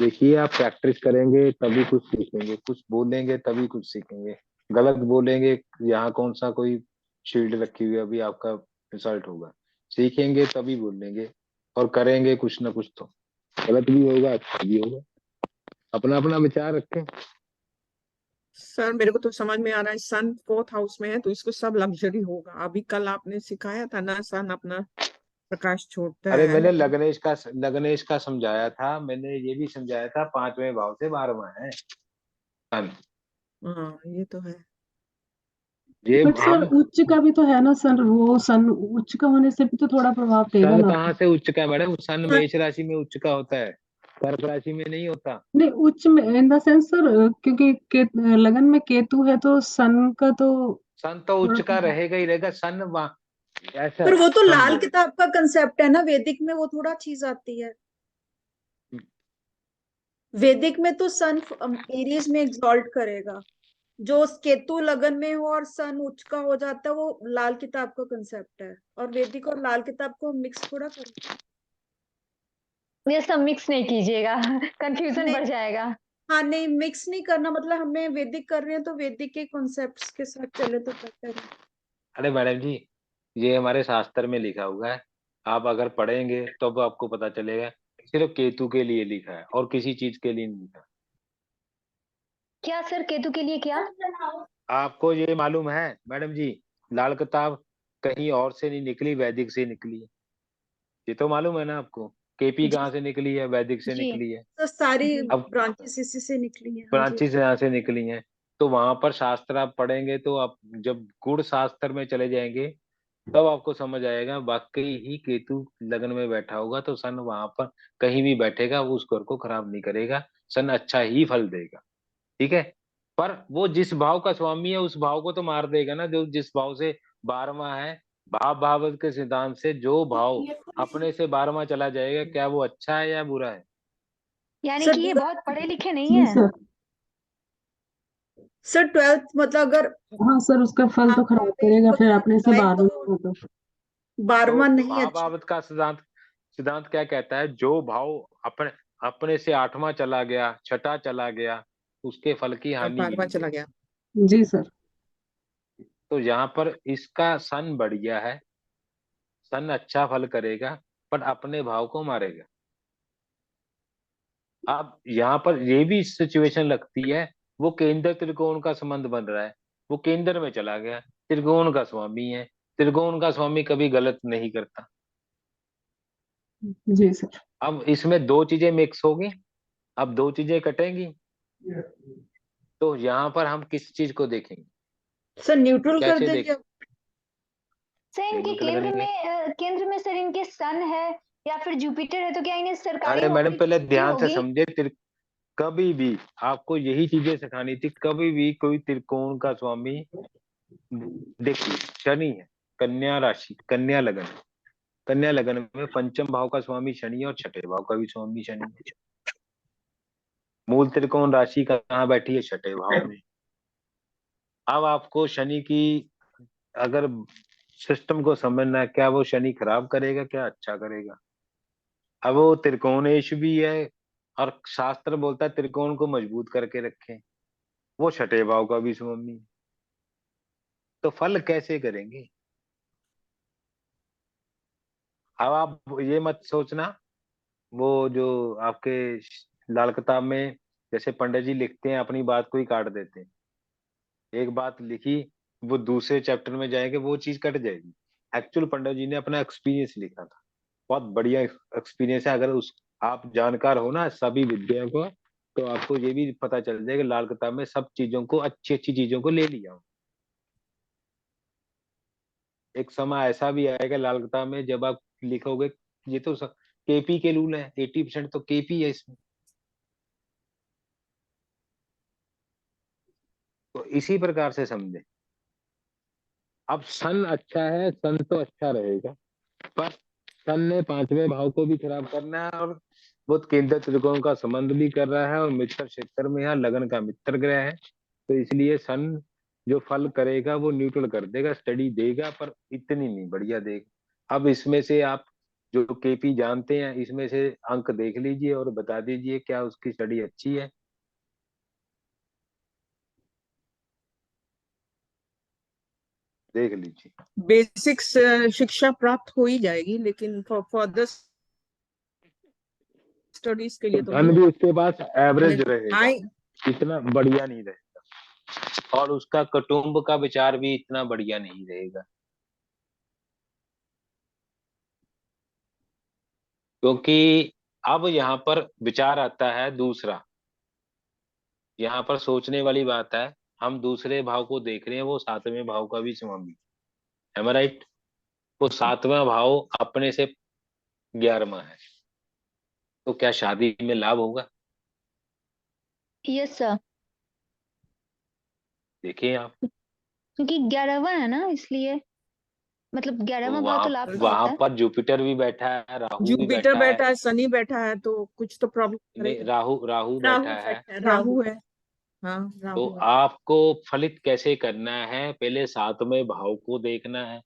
Speaker 1: देखिए, आप प्रैक्टिस करेंगे तभी कुछ सीखेंगे, कुछ बोलेंगे तभी कुछ सीखेंगे। गलत बोलेंगे, यहाँ कौन सा कोई शील्ड रखी हुई है, अभी आपका रिजल्ट होगा। सीखेंगे तभी बोलेंगे, और करेंगे कुछ ना कुछ तो। गलत भी होगा, अच्छा भी होगा। अपना अपना विचार रखें।
Speaker 3: सर मेरे को तो समझ में आ रहा है, सन 4th हाउस में है तो इसको सब लग्जरी होगा। अभी कल आपने सिखाया था ना, सन अपना प्रकाश छोड़ता
Speaker 1: अरे
Speaker 3: है।
Speaker 1: मैंने लग्नेश का समझाया था, मैंने ये भी समझाया था, पांचवें भाव से 12वां है सन।
Speaker 3: हाँ ये तो है।
Speaker 1: ये
Speaker 6: बट सर
Speaker 1: हम,
Speaker 6: उच्च का भी तो है ना सर, वो सन उच्च का होने से भी तो थोड़ा प्रभाव देगा
Speaker 1: सन
Speaker 6: ना।
Speaker 1: कहाँ से उच्च का है मैडम? सन
Speaker 4: हाँ,
Speaker 1: मेष राशि में उच्च का होता है, कर्क राशि में नहीं होता।
Speaker 6: नहीं उच्च में इन द सेंस सर, क्योंकि लगन में केतु है तो सन का तो
Speaker 1: सन तो
Speaker 6: थोड़ा
Speaker 1: उच्च का
Speaker 6: प्रभाव।
Speaker 1: रहेगा ही रहेगा, सन ऐसा
Speaker 4: पर वो तो लाल
Speaker 1: समझो।
Speaker 4: किताब का कंसेप्ट है ना, वैदिक में वो थोड़ा चीज आती है। वैदिक में तो सन एरीज में एग्जॉल्ट करेगा, जो केतु लगन में हो और सन उच्च का हो जाता है, वो लाल किताब का कंसेप्ट है। और वैदिक और लाल किताब को मिक्स थोड़ा करेंगे।
Speaker 2: ये सब मिक्स नहीं कीजिएगा, कंफ्यूजन
Speaker 4: नहीं,
Speaker 2: बढ़ जाएगा।
Speaker 4: हाँ नहीं, मिक्स नहीं करना, मतलब हमें वैदिक कर रहे हैं तो वैदिक के कॉन्सेप्ट्स के साथ चले तो बेटर है।
Speaker 1: अरे मैडम जी, ये हमारे शास्त्र में लिखा हुआ है, आप अगर पढ़ेंगे तो अब आपको पता चलेगा। सिर्फ केतु के लिए लिखा है और किसी चीज के लिए नहीं लिखा।
Speaker 2: क्या सर, केतु के लिए क्या?
Speaker 1: आपको ये मालूम है मैडम जी, लाल किताब कहीं और से नहीं निकली, वैदिक से निकली है। ये तो मालूम है ना आपको? केपी
Speaker 4: जी
Speaker 1: कहाँ से निकली है? वैदिक से
Speaker 2: जी
Speaker 1: निकली है।
Speaker 4: तो सारी
Speaker 2: जी।
Speaker 1: अब
Speaker 4: ब्रांचेस इसी से निकली हैं, हाँ जी।
Speaker 1: ब्रांचेस यहाँ से निकली हैं, तो वहां पर शास्त्र आप पढ़ेंगे तो आप जब गुण शास्त्र में चले जाएंगे तब आपको समझ आएगा, वाकई ही केतु लगन में बैठा होगा तो सन वहां पर कहीं भी बैठेगा वो उस घर को खराब नहीं करेगा, सन अच्छा ही फल देगा। ठीक है। पर वो जिस भाव का स्वामी है उस भाव को तो मार देगा ना, जो जिस भाव से 12वां है। भाव भाव के सिद्धांत से जो भाव अपने से 12वां चला जाएगा, क्या वो अच्छा है या बुरा है?
Speaker 2: यानी
Speaker 4: सर
Speaker 2: कि ये
Speaker 4: बुरा,
Speaker 2: बहुत पढ़े लिखे नहीं
Speaker 6: जी
Speaker 2: है।
Speaker 6: सर।
Speaker 4: सर 12th मतलब अगर
Speaker 6: हाँ सर, उसका फल तो खराब करेगा फिर अपने से
Speaker 4: जाए
Speaker 6: 12
Speaker 4: तो
Speaker 6: में तो।
Speaker 4: 12वां
Speaker 1: तो
Speaker 4: नहीं
Speaker 1: भाव
Speaker 4: अच्छा।
Speaker 1: भाव का सिद्धांत सिद्धांत क्या कहता है? जो भाव अपने अपने से 8वां चला गया, छठा चला गया, उसके फल की
Speaker 3: अब
Speaker 1: हानि
Speaker 3: 12वां
Speaker 1: नहीं
Speaker 3: चला
Speaker 1: है।
Speaker 3: गया।
Speaker 6: जी सर।
Speaker 1: तो यहाँ पर इसका सन बढ़िया है, सन अच्छा फल करेगा, पर अपने भाव को मारेगा। अब यहाँ पर ये भी सिचुएशन लगती है, वो केंद्र त्रिकोण का संबंध बन रहा है, वो केंद्र में चला गया, त्रिकोण का स्वामी है, त्रिकोण का स्वामी कभी गलत नहीं करता।
Speaker 6: जी सर।
Speaker 1: अब इसमें दो चीजें मिक्स होगी, अब दो चीजें कटेंगी, तो यहाँ पर हम किस चीज को देखेंगे?
Speaker 4: सर न्यूट्रल कर
Speaker 1: कैसे
Speaker 4: दे
Speaker 1: देख?
Speaker 4: या
Speaker 2: सर इनके
Speaker 1: न्यूट्रल करेंगे।
Speaker 2: केंद्र में सर इनके सन है या फिर जुपिटर है, तो क्या इन्हें सरकारी
Speaker 1: अरे मैडम
Speaker 2: नौकरी
Speaker 1: पहले
Speaker 2: मिली
Speaker 1: ध्यान से
Speaker 2: होगी?
Speaker 1: समझे, कभी भी आपको यही चीजें सिखानी थी। कभी भी कोई त्रिकोण का स्वामी, देखिए शनि है, कन्या राशि, कन्या लगन। कन्या लगन में पंचम भाव का स्वामी शनि है और छठे भाव का भी स्वामी शनि है। मूल त्रिकोण राशि कहाँ बैठी है? छठे भाव में। अब आपको शनि की अगर सिस्टम को समझना है, क्या वो शनि खराब करेगा, क्या अच्छा करेगा? अब वो त्रिकोणेश भी है और शास्त्र बोलता है त्रिकोण को मजबूत करके रखें। वो छठे भाव का भी स्वामी है। तो फल कैसे करेंगे? अब आप ये मत सोचना, वो जो आपके लाल किताब में जैसे पंडित जी लिखते हैं अपनी बात को ही काट देते हैं। एक बात लिखी, वो दूसरे चैप्टर में जाएंगे वो चीज कट जाएगी। एक्चुअल पंडित जी ने अपना एक्सपीरियंस लिखा था, बहुत बढ़िया एक्सपीरियंस है। अगर उस आप जानकार हो ना सभी विद्या को, तो आपको ये भी पता चल जाएगा लाल किताब में सब चीजों को, अच्छी अच्छी चीजों को ले लिया। एक समय ऐसा भी आएगा लाल किताब में जब आप लिखोगे ये तो केपी के रूल है, 80% तो केपी है इसमें। तो इसी प्रकार से समझे। अब सन अच्छा है, सन तो अच्छा रहेगा, पर सन ने पांचवें भाव को भी खराब करना है और वो केंद्र त्रिकोण का संबंध भी कर रहा है और मित्र क्षेत्र में यहाँ लगन का मित्र ग्रह है। तो इसलिए सन जो फल करेगा वो न्यूट्रल कर देगा, स्टडी देगा, पर इतनी नहीं बढ़िया देगा। अब इसमें से आप जो केपी जानते हैं इसमें से अंक देख लीजिए और बता दीजिए क्या उसकी स्टडी अच्छी है। देख लीजिए।
Speaker 3: बेसिक्स शिक्षा प्राप्त हो ही जाएगी, लेकिन फर्दर स्टडीज के लिए तो
Speaker 1: धन
Speaker 3: नहीं
Speaker 1: भी
Speaker 3: होगा।
Speaker 1: उसके पास एवरेज रहेगा,
Speaker 3: हाई
Speaker 1: इतना बढ़िया नहीं रहेगा, और उसका कुटुंब का विचार भी इतना बढ़िया नहीं रहेगा। क्योंकि अब यहाँ पर विचार आता है दूसरा, यहाँ पर सोचने वाली बात है। हम दूसरे भाव को देख रहे हैं, वो सातवें भाव का भी स्वामी है, राइट? वो सातवां भाव अपने से 11वां है, तो क्या शादी में लाभ होगा?
Speaker 2: यस सर,
Speaker 1: देखिए आप,
Speaker 2: क्योंकि 11वां है ना, इसलिए मतलब
Speaker 1: तो
Speaker 2: 11वां भाव तो
Speaker 1: वहां
Speaker 2: लाभ का
Speaker 1: वहां
Speaker 2: होता है।
Speaker 1: पर जुपिटर भी बैठा है, राहु भी
Speaker 3: जुपिटर
Speaker 1: बैठा है।
Speaker 3: बैठा है, शनि बैठा है, तो कुछ तो प्रॉब्लम
Speaker 1: नहीं,
Speaker 3: करेगा।
Speaker 1: राहु राहु
Speaker 4: राहु
Speaker 1: बैठा है।
Speaker 4: बैठा है, राहु।
Speaker 3: राहु है। हाँ,
Speaker 1: तो
Speaker 3: राहु है।
Speaker 1: आपको फलित कैसे करना है? पहले सातवें भाव को देखना है।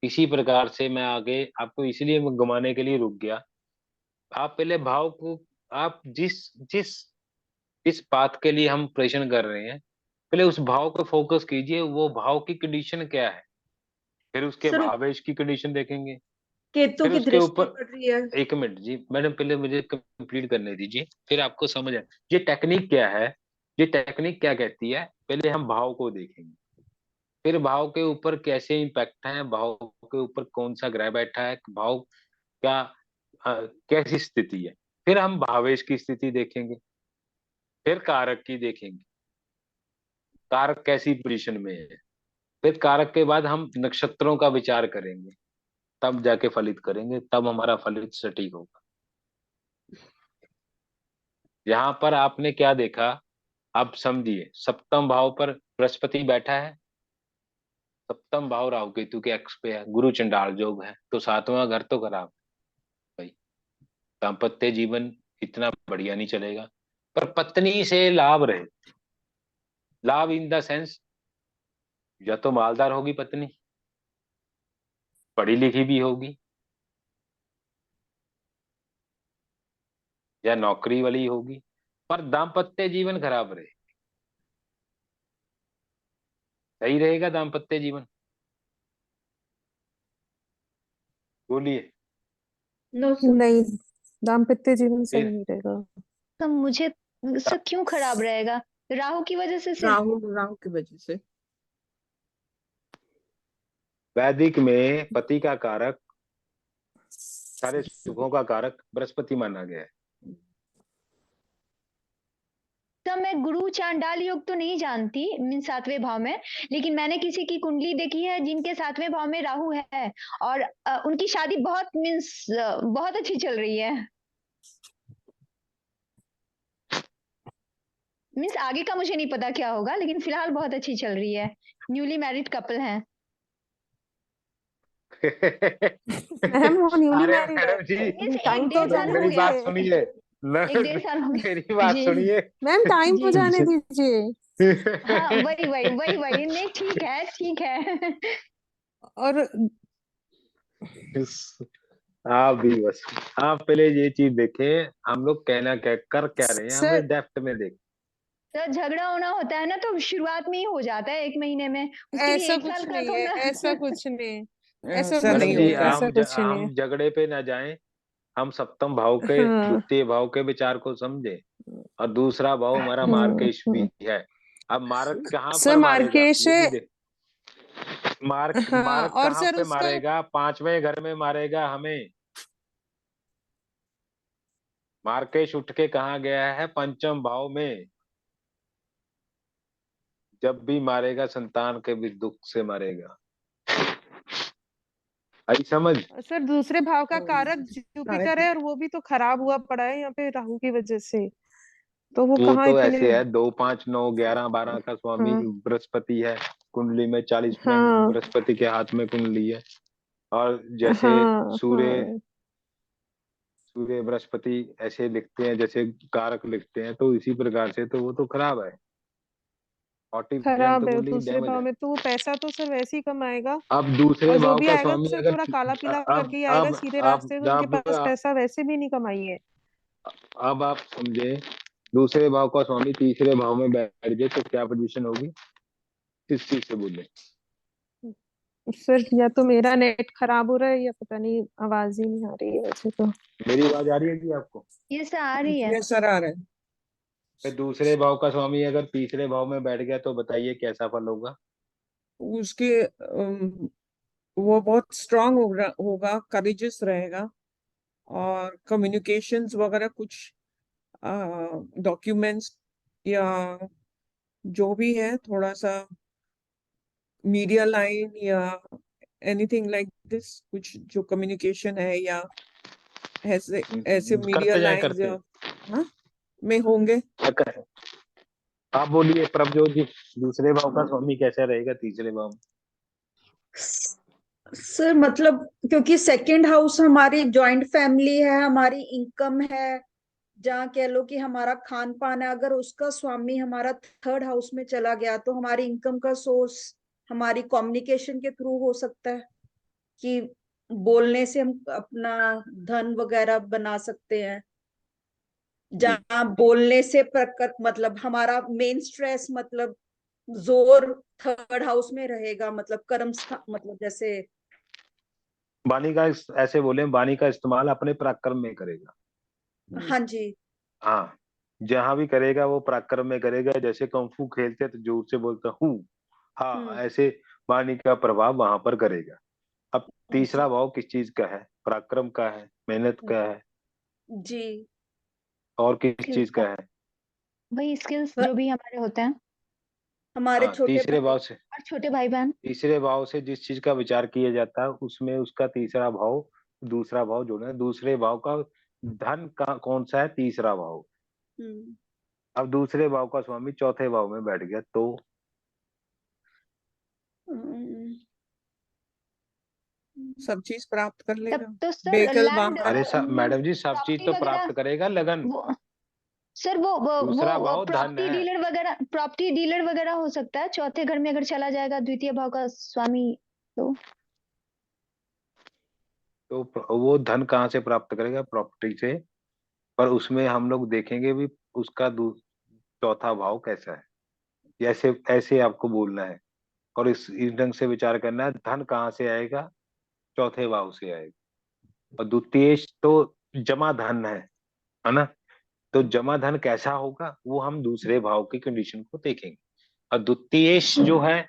Speaker 1: इसी प्रकार से मैं आगे आपको इसलिए मैं घुमाने के लिए रुक गया। आप पहले भाव को, आप जिस जिस इस बात के लिए हम प्रश्न कर रहे हैं, पहले उस भाव को फोकस कीजिए, वो भाव की कंडीशन क्या है, फिर उसके
Speaker 4: सर
Speaker 1: भावेश की कंडीशन देखेंगे।
Speaker 4: केतु
Speaker 1: फिर
Speaker 4: की
Speaker 1: उसके
Speaker 4: दृष्टि
Speaker 1: ऊपर,
Speaker 4: पड़ रही है।
Speaker 1: एक मिनट जी मैडम, पहले मुझे कंप्लीट करने दीजिए, फिर आपको समझ आए ये टेक्निक क्या है। ये टेक्निक क्या कहती है, पहले हम भाव को देखेंगे, फिर भाव के ऊपर कैसे इम्पैक्ट है, भाव के ऊपर कौन सा ग्रह बैठा है, भाव क्या कैसी स्थिति है, फिर हम भावेश की स्थिति देखेंगे, फिर कारक की देखेंगे, कारक कैसी पोजीशन में है, फिर कारक के बाद हम नक्षत्रों का विचार करेंगे, तब जाके फलित करेंगे, तब हमारा फलित सटीक होगा। यहाँ पर आपने क्या देखा, आप समझिए, सप्तम भाव पर बृहस्पति बैठा है, सप्तम भाव राहु केतु के एक्स पे है, गुरु चंडाल योग है, तो सातवां घर तो खराब है भाई। दाम्पत्य जीवन इतना बढ़िया नहीं चलेगा, पर पत्नी से लाभ रहे, लाभ इन द सेंस, या तो मालदार होगी पत्नी, पढ़ी लिखी भी होगी, या नौकरी वाली होगी, पर दाम्पत्य जीवन खराब रहे। सही रहेगा दाम्पत्य जीवन? बोलिए।
Speaker 4: No sir.
Speaker 5: नहीं, दाम्पत्य जीवन सही
Speaker 1: फिर
Speaker 5: नहीं रहेगा।
Speaker 2: तो मुझे सर क्यों खराब रहेगा? राहु की वजह से सिर्फ?
Speaker 3: राहु राहु की वजह से।
Speaker 1: वैदिक में पति का कारक, सारे सुखों का कारक बृहस्पति माना गया है।
Speaker 2: तो मैं गुरु चांडाल योग तो नहीं जानती मीन सातवें भाव में, लेकिन मैंने किसी की कुंडली देखी है जिनके सातवें भाव में राहु है, और उनकी शादी बहुत मीन्स बहुत अच्छी चल रही है। मीन्स आगे का मुझे नहीं पता क्या होगा, लेकिन फिलहाल बहुत अच्छी चल रही है, न्यूली मैरिड कपल हैं।
Speaker 5: मैम वो न्यूली
Speaker 1: अरे
Speaker 5: मैरिड है,
Speaker 1: मैडम जी,
Speaker 2: एक
Speaker 5: टाइम तो हो
Speaker 2: डेढ़
Speaker 1: तो
Speaker 2: साल
Speaker 5: जाने
Speaker 2: हो
Speaker 1: मेरी
Speaker 2: गया
Speaker 1: बात
Speaker 5: दीजिए।
Speaker 1: सुनिए।
Speaker 2: एक डेढ़ साल हो गया
Speaker 1: मेरी बात
Speaker 2: जी
Speaker 1: सुनिए।
Speaker 5: मैम टाइम हो
Speaker 2: जी
Speaker 5: जाने दीजिए।
Speaker 2: हाँ वही नहीं ठीक है
Speaker 5: और
Speaker 1: आप भी बस, आप पहले ये चीज देखें हम लोग कहना क्या रहे हैं,
Speaker 5: सर
Speaker 1: हमें डेप्थ में देख।
Speaker 2: तो झगड़ा होना होता है ना तो शुरुआत में ही हो जाता है 1 महीने में, उसके लिए
Speaker 5: ऐसा
Speaker 2: 1 साल
Speaker 5: कुछ
Speaker 2: का
Speaker 5: नहीं है,
Speaker 2: थोड़ा
Speaker 5: ऐसा कुछ नहीं, ऐसा
Speaker 3: ऐसा
Speaker 5: कुछ
Speaker 1: मैडम
Speaker 3: नहीं
Speaker 1: जी
Speaker 5: नहीं है,
Speaker 3: होता है।
Speaker 5: ऐसा कुछ नहीं है।
Speaker 1: हम झगड़े पे ना जाएं, हम सप्तम भाव के
Speaker 5: हाँ।
Speaker 1: द्वितीय भाव के विचार को समझे। और दूसरा भाव हमारा मार्केश भी
Speaker 5: हम्म।
Speaker 1: है। अब मार्क कहाँ
Speaker 5: सर
Speaker 1: पर मारेगा
Speaker 5: मार्केश
Speaker 1: ये
Speaker 5: है।
Speaker 1: भी देख। मार्क
Speaker 5: हाँ
Speaker 1: मार्क
Speaker 5: और
Speaker 1: कहाँ
Speaker 5: सर
Speaker 1: पे
Speaker 5: उसका
Speaker 1: मारेगा, पांचवें घर में मारेगा हमें। मार्केश उठ के कहाँ गया है, पंचम भाव में। जब भी मारेगा संतान के भी दुख से मारेगा। आई समझ।
Speaker 5: सर दूसरे भाव का कारक
Speaker 3: सारे
Speaker 5: जुपिटर है और वो भी तो खराब हुआ पड़ा है यहाँ पे राहु की वजह से, तो वो
Speaker 1: वो
Speaker 5: कहाँ
Speaker 1: तो
Speaker 5: इतने।
Speaker 1: ऐसे है, 2 5 9 11 12 का स्वामी
Speaker 5: हाँ
Speaker 1: बृहस्पति है। कुंडली में 40 में
Speaker 5: हाँ
Speaker 1: बृहस्पति के हाथ में कुंडली है। और जैसे
Speaker 5: हाँ
Speaker 1: सूर्य
Speaker 5: हाँ
Speaker 1: सूर्य बृहस्पति ऐसे लिखते हैं, जैसे कारक लिखते हैं, तो इसी प्रकार से तो वो तो खराब है। 40% तो
Speaker 5: खराब है
Speaker 1: कुंडली
Speaker 5: दूसरे
Speaker 1: डैमेज
Speaker 5: भाव
Speaker 1: है।
Speaker 5: में, तो वो पैसा तो सर वैसे ही कमाएगा,
Speaker 1: अब दूसरे
Speaker 5: और जो
Speaker 1: भाव
Speaker 5: भी
Speaker 1: का
Speaker 5: आएगा तो
Speaker 1: स्वामी
Speaker 5: सर
Speaker 1: अगर
Speaker 5: थोड़ा काला पीला करके ही आएगा,
Speaker 1: अब
Speaker 5: सीधे
Speaker 1: अब
Speaker 5: रास्ते तो उनके
Speaker 1: अब
Speaker 5: पास पैसा वैसे भी नहीं कमाई है।
Speaker 1: अब आप समझे, दूसरे भाव का स्वामी तीसरे भाव में बैठ जाए तो क्या पोजीशन होगी, किस चीज से बोले।
Speaker 5: सर या तो मेरा नेट खराब हो रहा है या पता नहीं, आवाज ही नहीं आ रही है वैसे तो।
Speaker 1: मेरी आवाज आ रही है जी आपको।
Speaker 2: ये से आ रही है।
Speaker 3: ये सर आ रहे हैं।
Speaker 1: फिर दूसरे भाव का स्वामी अगर तीसरे भाव में बैठ गया तो बताइए कैसा फल होगा।
Speaker 3: उसके वो बहुत स्ट्रांग होगा, करेजियस रहेगा, और कम्युनिकेशंस वगैरह कुछ डॉक्यूमेंट्स या जो भी है, थोड़ा सा मीडिया लाइन या एनीथिंग लाइक दिस, कुछ जो कम्युनिकेशन है या ऐसे ऐसे मीडिया लाइंस
Speaker 1: करते
Speaker 3: या
Speaker 1: हैं।
Speaker 3: हाँ में होंगे।
Speaker 1: आप बोलिए प्रभजोत जी, दूसरे भाव का स्वामी कैसा रहेगा तीसरे भाव में।
Speaker 4: सर मतलब क्योंकि सेकंड हाउस हमारी जॉइंट फैमिली है, हमारी इनकम है, जहाँ कह लो कि हमारा खान पान है, अगर उसका स्वामी हमारा थर्ड हाउस में चला गया तो हमारी इनकम का सोर्स हमारी कम्युनिकेशन के थ्रू हो सकता है, कि बोलने से हम अपना धन वगैरह बना सकते हैं,
Speaker 1: जी
Speaker 4: जहाँ बोलने से प्रकट मतलब हमारा मेन स्ट्रेस मतलब जोर थर्ड हाउस में रहेगा, मतलब कर्म मतलब जैसे।
Speaker 1: वाणी का ऐसे बोले, वाणी का इस्तेमाल अपने पराक्रम में करेगा।
Speaker 4: हाँ जी।
Speaker 1: हाँ, जहां भी करेगा वो पराक्रम में करेगा, जैसे कंफू खेलते हैं तो जोर से बोलता हूँ, हाँ
Speaker 4: हम्म।
Speaker 1: ऐसे वाणी का प्रभाव वहां पर करेगा। अब
Speaker 4: जी।
Speaker 1: तीसरा भाव किस चीज का है, पराक्रम का है, मेहनत का है,
Speaker 4: जी।
Speaker 1: और किस
Speaker 2: स्किल्स
Speaker 1: चीज
Speaker 2: का,
Speaker 1: का है।
Speaker 2: वही स्किल्स जो भी हमारे होते हैं,
Speaker 4: हमारे
Speaker 1: हाँ,
Speaker 4: छोटे
Speaker 1: तीसरे
Speaker 4: भाई
Speaker 1: भाव से,
Speaker 2: और छोटे भाई बहन।
Speaker 1: तीसरे भाव से जिस चीज का विचार किया जाता है उसमें उसका तीसरा भाव, दूसरा भाव जोड़ना है। दूसरे भाव का धन का कौन सा है, तीसरा भाव।
Speaker 4: हम्म।
Speaker 1: अब दूसरे भाव का स्वामी चौथे भाव में बैठ गया तो
Speaker 4: हम्म।
Speaker 3: सब चीज प्राप्त कर
Speaker 2: तब
Speaker 3: लेगा,
Speaker 2: तो सर
Speaker 3: बेकल
Speaker 2: लैंड
Speaker 3: वाहन।
Speaker 1: अरे
Speaker 2: मीन्स
Speaker 1: मैडम जी सब चीज
Speaker 2: प्रॉपर्टी
Speaker 1: तो
Speaker 2: वगैरह,
Speaker 1: प्राप्त करेगा, लगन।
Speaker 2: वो सर वो
Speaker 1: दूसरा भाव धन
Speaker 2: प्रॉपर्टी
Speaker 1: है।
Speaker 2: डीलर वगैरह, प्रॉपर्टी डीलर वगैरह हो सकता है चौथे घर में अगर चला जाएगा द्वितीय भाव का स्वामी तो।
Speaker 1: तो वो धन कहाँ से प्राप्त करेगा, प्रॉपर्टी से। पर उसमें हम लोग देखेंगे भी उसका चौथा भाव कैसा है, ऐसे ऐसे आपको बोलना है। और इस ढंग से विचार करना है, धन कहाँ से आएगा, चौथे भाव से आएगा। और द्वितीय तो जमा धन है ना। तो जमा धन कैसा होगा वो हम दूसरे भाव की कंडीशन को देखेंगे। और द्वितीय जो है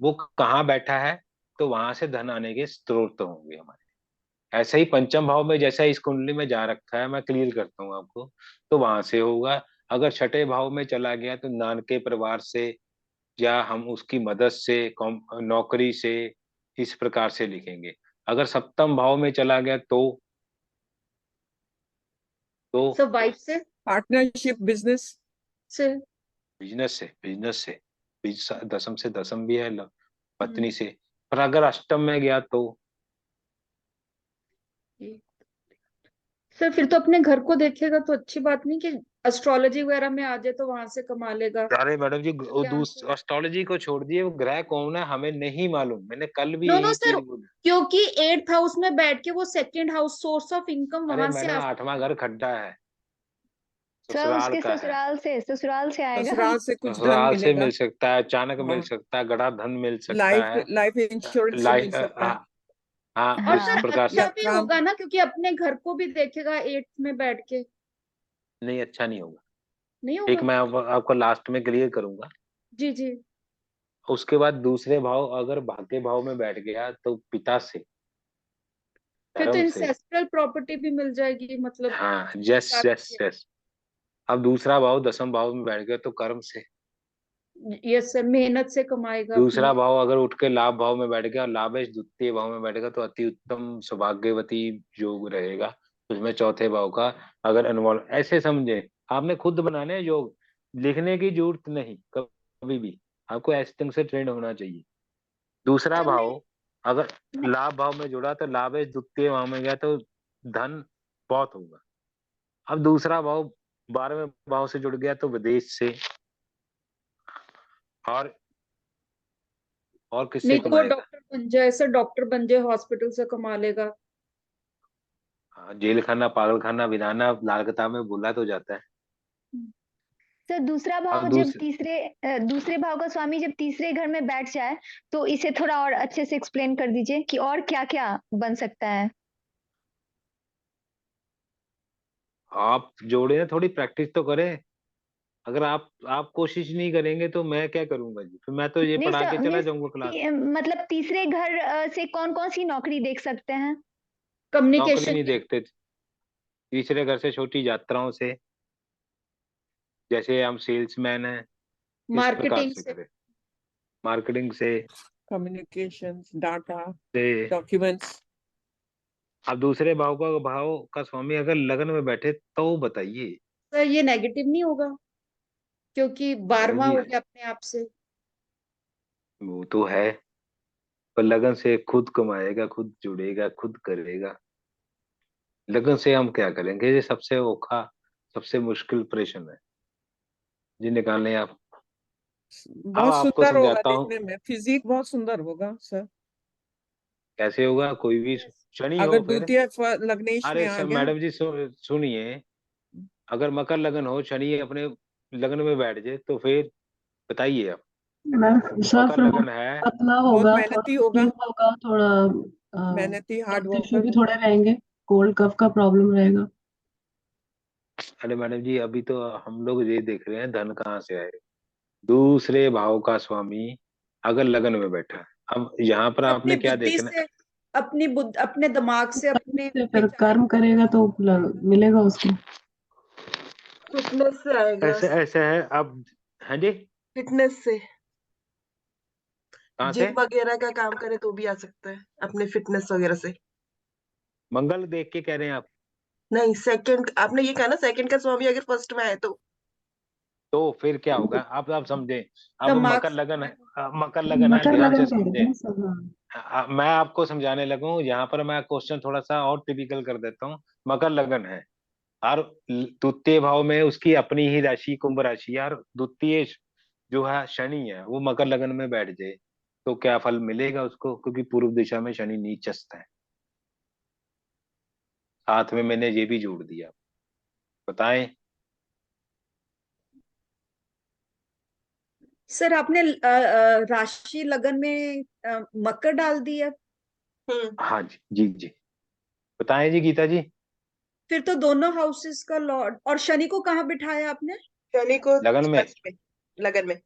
Speaker 1: वो कहाँ बैठा है, तो वहां से धन आने के स्रोत होंगे हमारे। ऐसे ही पंचम भाव में जैसा इस कुंडली में जा रखा है, मैं क्लियर करता हूँ आपको, तो वहां से होगा। अगर छठे भाव में चला गया तो नानके परिवार से, या हम उसकी मदद से, नौकरी से, इस प्रकार से लिखेंगे। अगर सप्तम भाव में चला गया तो
Speaker 4: सब वाइफ से
Speaker 3: पार्टनरशिप बिजनेस
Speaker 4: से।
Speaker 1: दसम से दसम भी है, पत्नी
Speaker 4: हम्म।
Speaker 1: से। पर अगर अष्टम में गया तो
Speaker 4: सर फिर तो अपने घर को देखेगा तो अच्छी बात नहीं कि एस्ट्रोलॉजी वगैरह में आ जाए तो वहां से कमा लेगा।
Speaker 1: अरे मैडम जी,
Speaker 4: यहाँ से
Speaker 1: एस्ट्रोलॉजी को छोड़ दिए, वो ग्रह कौन है हमें नहीं मालूम, मैंने कल भी
Speaker 4: नो नो
Speaker 1: यही
Speaker 4: सर,
Speaker 1: चीज बोली।
Speaker 4: क्योंकि 8th हाउस में बैठ के वो second house source of income
Speaker 1: अरे
Speaker 4: वहां से
Speaker 1: मैडम,
Speaker 4: आ
Speaker 1: 8वां घर खड्डा है,
Speaker 2: सर
Speaker 1: ससुराल
Speaker 2: उसके
Speaker 1: का है।
Speaker 2: ससुराल से आएगा।
Speaker 3: ससुराल से कुछ धन
Speaker 1: ससुराल से
Speaker 3: मिलेगा।
Speaker 1: मिल सकता है, अचानक मिल
Speaker 3: हाँ,
Speaker 1: सकता है, गड़ा धन मिल सकता
Speaker 3: लाइफ
Speaker 1: है।
Speaker 3: लाइफ इंश्योरेंस से मिल
Speaker 1: लाइफ,
Speaker 3: सकता है।
Speaker 1: हाँ
Speaker 4: और
Speaker 1: उस
Speaker 4: सर
Speaker 2: हाँ
Speaker 1: प्रकार
Speaker 3: या
Speaker 1: से।
Speaker 4: अच्छा भी
Speaker 3: काम।
Speaker 4: होगा ना, क्योंकि अपने घर को भी देखेगा 8th में बैठ के।
Speaker 1: नहीं, अच्छा नहीं होगा।
Speaker 4: नहीं
Speaker 1: एक
Speaker 4: होगा।
Speaker 1: मैं आपको लास्ट में क्लियर करूंगा।
Speaker 4: जी जी।
Speaker 1: उसके बाद दूसरे भाव अगर भाग्य भाव में बैठ गया तो पिता से,
Speaker 4: फिर तो
Speaker 1: धर्म से।
Speaker 4: इंसेस्ट्रल प्रॉपर्टी भी मिल जाएगी, मतलब
Speaker 1: हाँ, यस यस यस। अब दूसरा भाव दसम भाव में बैठ गया तो कर्म से।
Speaker 4: यस सर, मेहनत से कमाएगा
Speaker 1: दूसरा
Speaker 4: अपनी।
Speaker 1: भाव अगर उठ के लाभ भाव में बैठ गया, लाभेश द्वितीय भाव में बैठेगा तो अति उत्तम सौभाग्यवती योग रहेगा। उसमें चौथे भाव का अगर इन्वॉल्व, ऐसे समझे, आपने खुद बनाने हैं योग, लिखने की जरूरत नहीं कभी भी। आपको ऐसे ढंग से ट्रेंड होना चाहिए। दूसरा
Speaker 4: सर
Speaker 1: भाव अगर लाभ भाव में जुड़ा तो लाभेश द्वितीय भाव में गया तो धन बहुत होगा। अब दूसरा भाव 12वें भाव से जुड़ गया तो विदेश से, और किससे
Speaker 4: नहीं तो वो
Speaker 1: कमाएगा।
Speaker 4: डॉक्टर बन जाए सर, डॉक्टर बन जाए, हॉस्पिटल से कमा लेगा।
Speaker 1: हाँ, जेल खाना पागल खाना बिनाना लाल किताब में बोला तो जाता है।
Speaker 2: सर दूसरा भाव
Speaker 1: अब
Speaker 2: जब दूसरे भाव का स्वामी जब तीसरे घर में बैठ जाए तो इसे थोड़ा और अच्छे से एक्सप्लेन कर दीजिए कि और क्या क्या बन सकता है।
Speaker 1: आप जोड़े ना, थोड़ी प्रैक्टिस तो करें। अगर आप कोशिश नहीं करेंगे तो मैं क्या करूंगा जी, फिर मैं तो ये
Speaker 2: नहीं
Speaker 1: पढ़ा
Speaker 2: सर
Speaker 1: के चला
Speaker 2: मीन्स
Speaker 1: जाऊंगा क्लास।
Speaker 2: मतलब तीसरे घर से कौन कौन सी नौकरी देख सकते हैं।
Speaker 1: नौकरी
Speaker 4: कम्युनिकेशन
Speaker 1: नहीं
Speaker 4: की।
Speaker 1: देखते, तीसरे घर से छोटी यात्राओं से, जैसे हम सेल्समैन हैं, इस प्रकार
Speaker 4: मार्केटिंग
Speaker 1: से
Speaker 4: से।
Speaker 1: करें। मार्केटिंग से।
Speaker 3: कम्युनिकेशंस, डाटा,
Speaker 1: से
Speaker 3: डॉक्यूमेंट्स।
Speaker 1: अब दूसरे भाव का स्वामी अगर लगन में बैठे तो बताइए।
Speaker 4: सर ये नेगेटिव नहीं होगा, क्योंकि
Speaker 1: मैडम
Speaker 4: 12वां
Speaker 1: जी,
Speaker 4: हो गया अपने आप से।
Speaker 1: वो तो है, पर लगन से खुद कमाएगा, खुद जुड़ेगा, खुद करेगा। लगन से हम क्या करेंगे, ये सबसे औखा, सबसे मुश्किल प्रश्न है जी, निकालने आप। अब
Speaker 3: बहुत
Speaker 1: आपको
Speaker 3: सुंदर होगा
Speaker 1: समझाता हूँ
Speaker 3: देखने में, फिजिक बहुत सुंदर होगा सर।
Speaker 1: कैसे होगा। कोई भी
Speaker 4: यस।
Speaker 1: शनि
Speaker 3: अगर
Speaker 1: हो फिर।
Speaker 3: द्वितीय लग्नेश में
Speaker 1: अरे
Speaker 3: आ
Speaker 1: सब
Speaker 3: गया।
Speaker 1: मैडम जी, सुनिए, अगर मकर लगन हो, शनि अपने लगन में बैठ जाए तो फिर बताइए आप।
Speaker 6: सर
Speaker 1: मकर
Speaker 6: फिर वो
Speaker 1: लगन है।
Speaker 6: पतला
Speaker 3: बहुत
Speaker 6: होगा,
Speaker 3: मेहनती
Speaker 6: थोड़ा
Speaker 3: होगा,
Speaker 6: स्लिम होगा, थोड़ा
Speaker 3: मेहनती हार्ड
Speaker 6: हेल्थ इश्यू
Speaker 3: वर्कर
Speaker 6: भी
Speaker 3: होगा।
Speaker 6: थोड़े रहेंगे, कोल्ड कफ का प्रॉब्लम रहेगा।
Speaker 1: अरे मैडम जी, अभी तो हम लोग ये देख रहे हैं धन कहाँ से आए। दूसरे भाव का स्वामी अगर लगन में बैठा है, अब यहाँ पर
Speaker 4: तो अपनी
Speaker 1: आपने क्या
Speaker 4: बुद्धि
Speaker 1: देखना
Speaker 4: से, अपनी बुद्ध अपने दिमाग से, अपने
Speaker 6: से फिर
Speaker 4: विचार।
Speaker 6: कर्म करेगा तो मिलेगा उसको।
Speaker 7: फिटनेस से आएगा।
Speaker 1: ऐसे ऐसे है अब। हाँ जी,
Speaker 7: फिटनेस से,
Speaker 1: कहाँ से।
Speaker 7: जिम वगैरह का काम करे तो भी आ सकता है अपने फिटनेस वगैरह से।
Speaker 1: मंगल देख के कह रहे हैं आप।
Speaker 7: नहीं, सेकंड आपने ये कहा ना, सेकंड का स्वामी अगर फर्स्ट में आए
Speaker 1: तो फिर क्या होगा, आप समझे। अब
Speaker 4: दिमाग
Speaker 1: मकर
Speaker 4: से।
Speaker 1: लगन है, मकर लगन है,
Speaker 6: मकर
Speaker 1: ध्यान से
Speaker 6: लगन कह रहे
Speaker 1: समझे।
Speaker 6: हैं सब। हाँ।
Speaker 1: मैं आपको समझाने लगा हूँ, यहाँ पर मैं क्वेश्चन थोड़ा सा और टिपिकल कर देता हूँ। मकर लगन है और द्वितीय भाव में उसकी अपनी ही राशि कुंभ राशि है, और द्वितीय जो है शनि है, वो मकर लगन में बैठ जाए तो क्या फल मिलेगा उसको, क्योंकि पूर्व दिशा में शनि नीचस्थ है। साथ में मैंने ये भी जोड़ दिया। बताएं।
Speaker 4: सर आपने राशि लगन में मकर डाल दिया।
Speaker 7: तो।
Speaker 1: हाँ जी जी जी, बताएं जी गीता जी।
Speaker 4: फिर तो दोनों हाउसेस का लॉर्ड, और शनि को कहाँ बिठाया आपने।
Speaker 7: शनि को
Speaker 1: लगन में।
Speaker 7: फर्स्ट में, लगन में।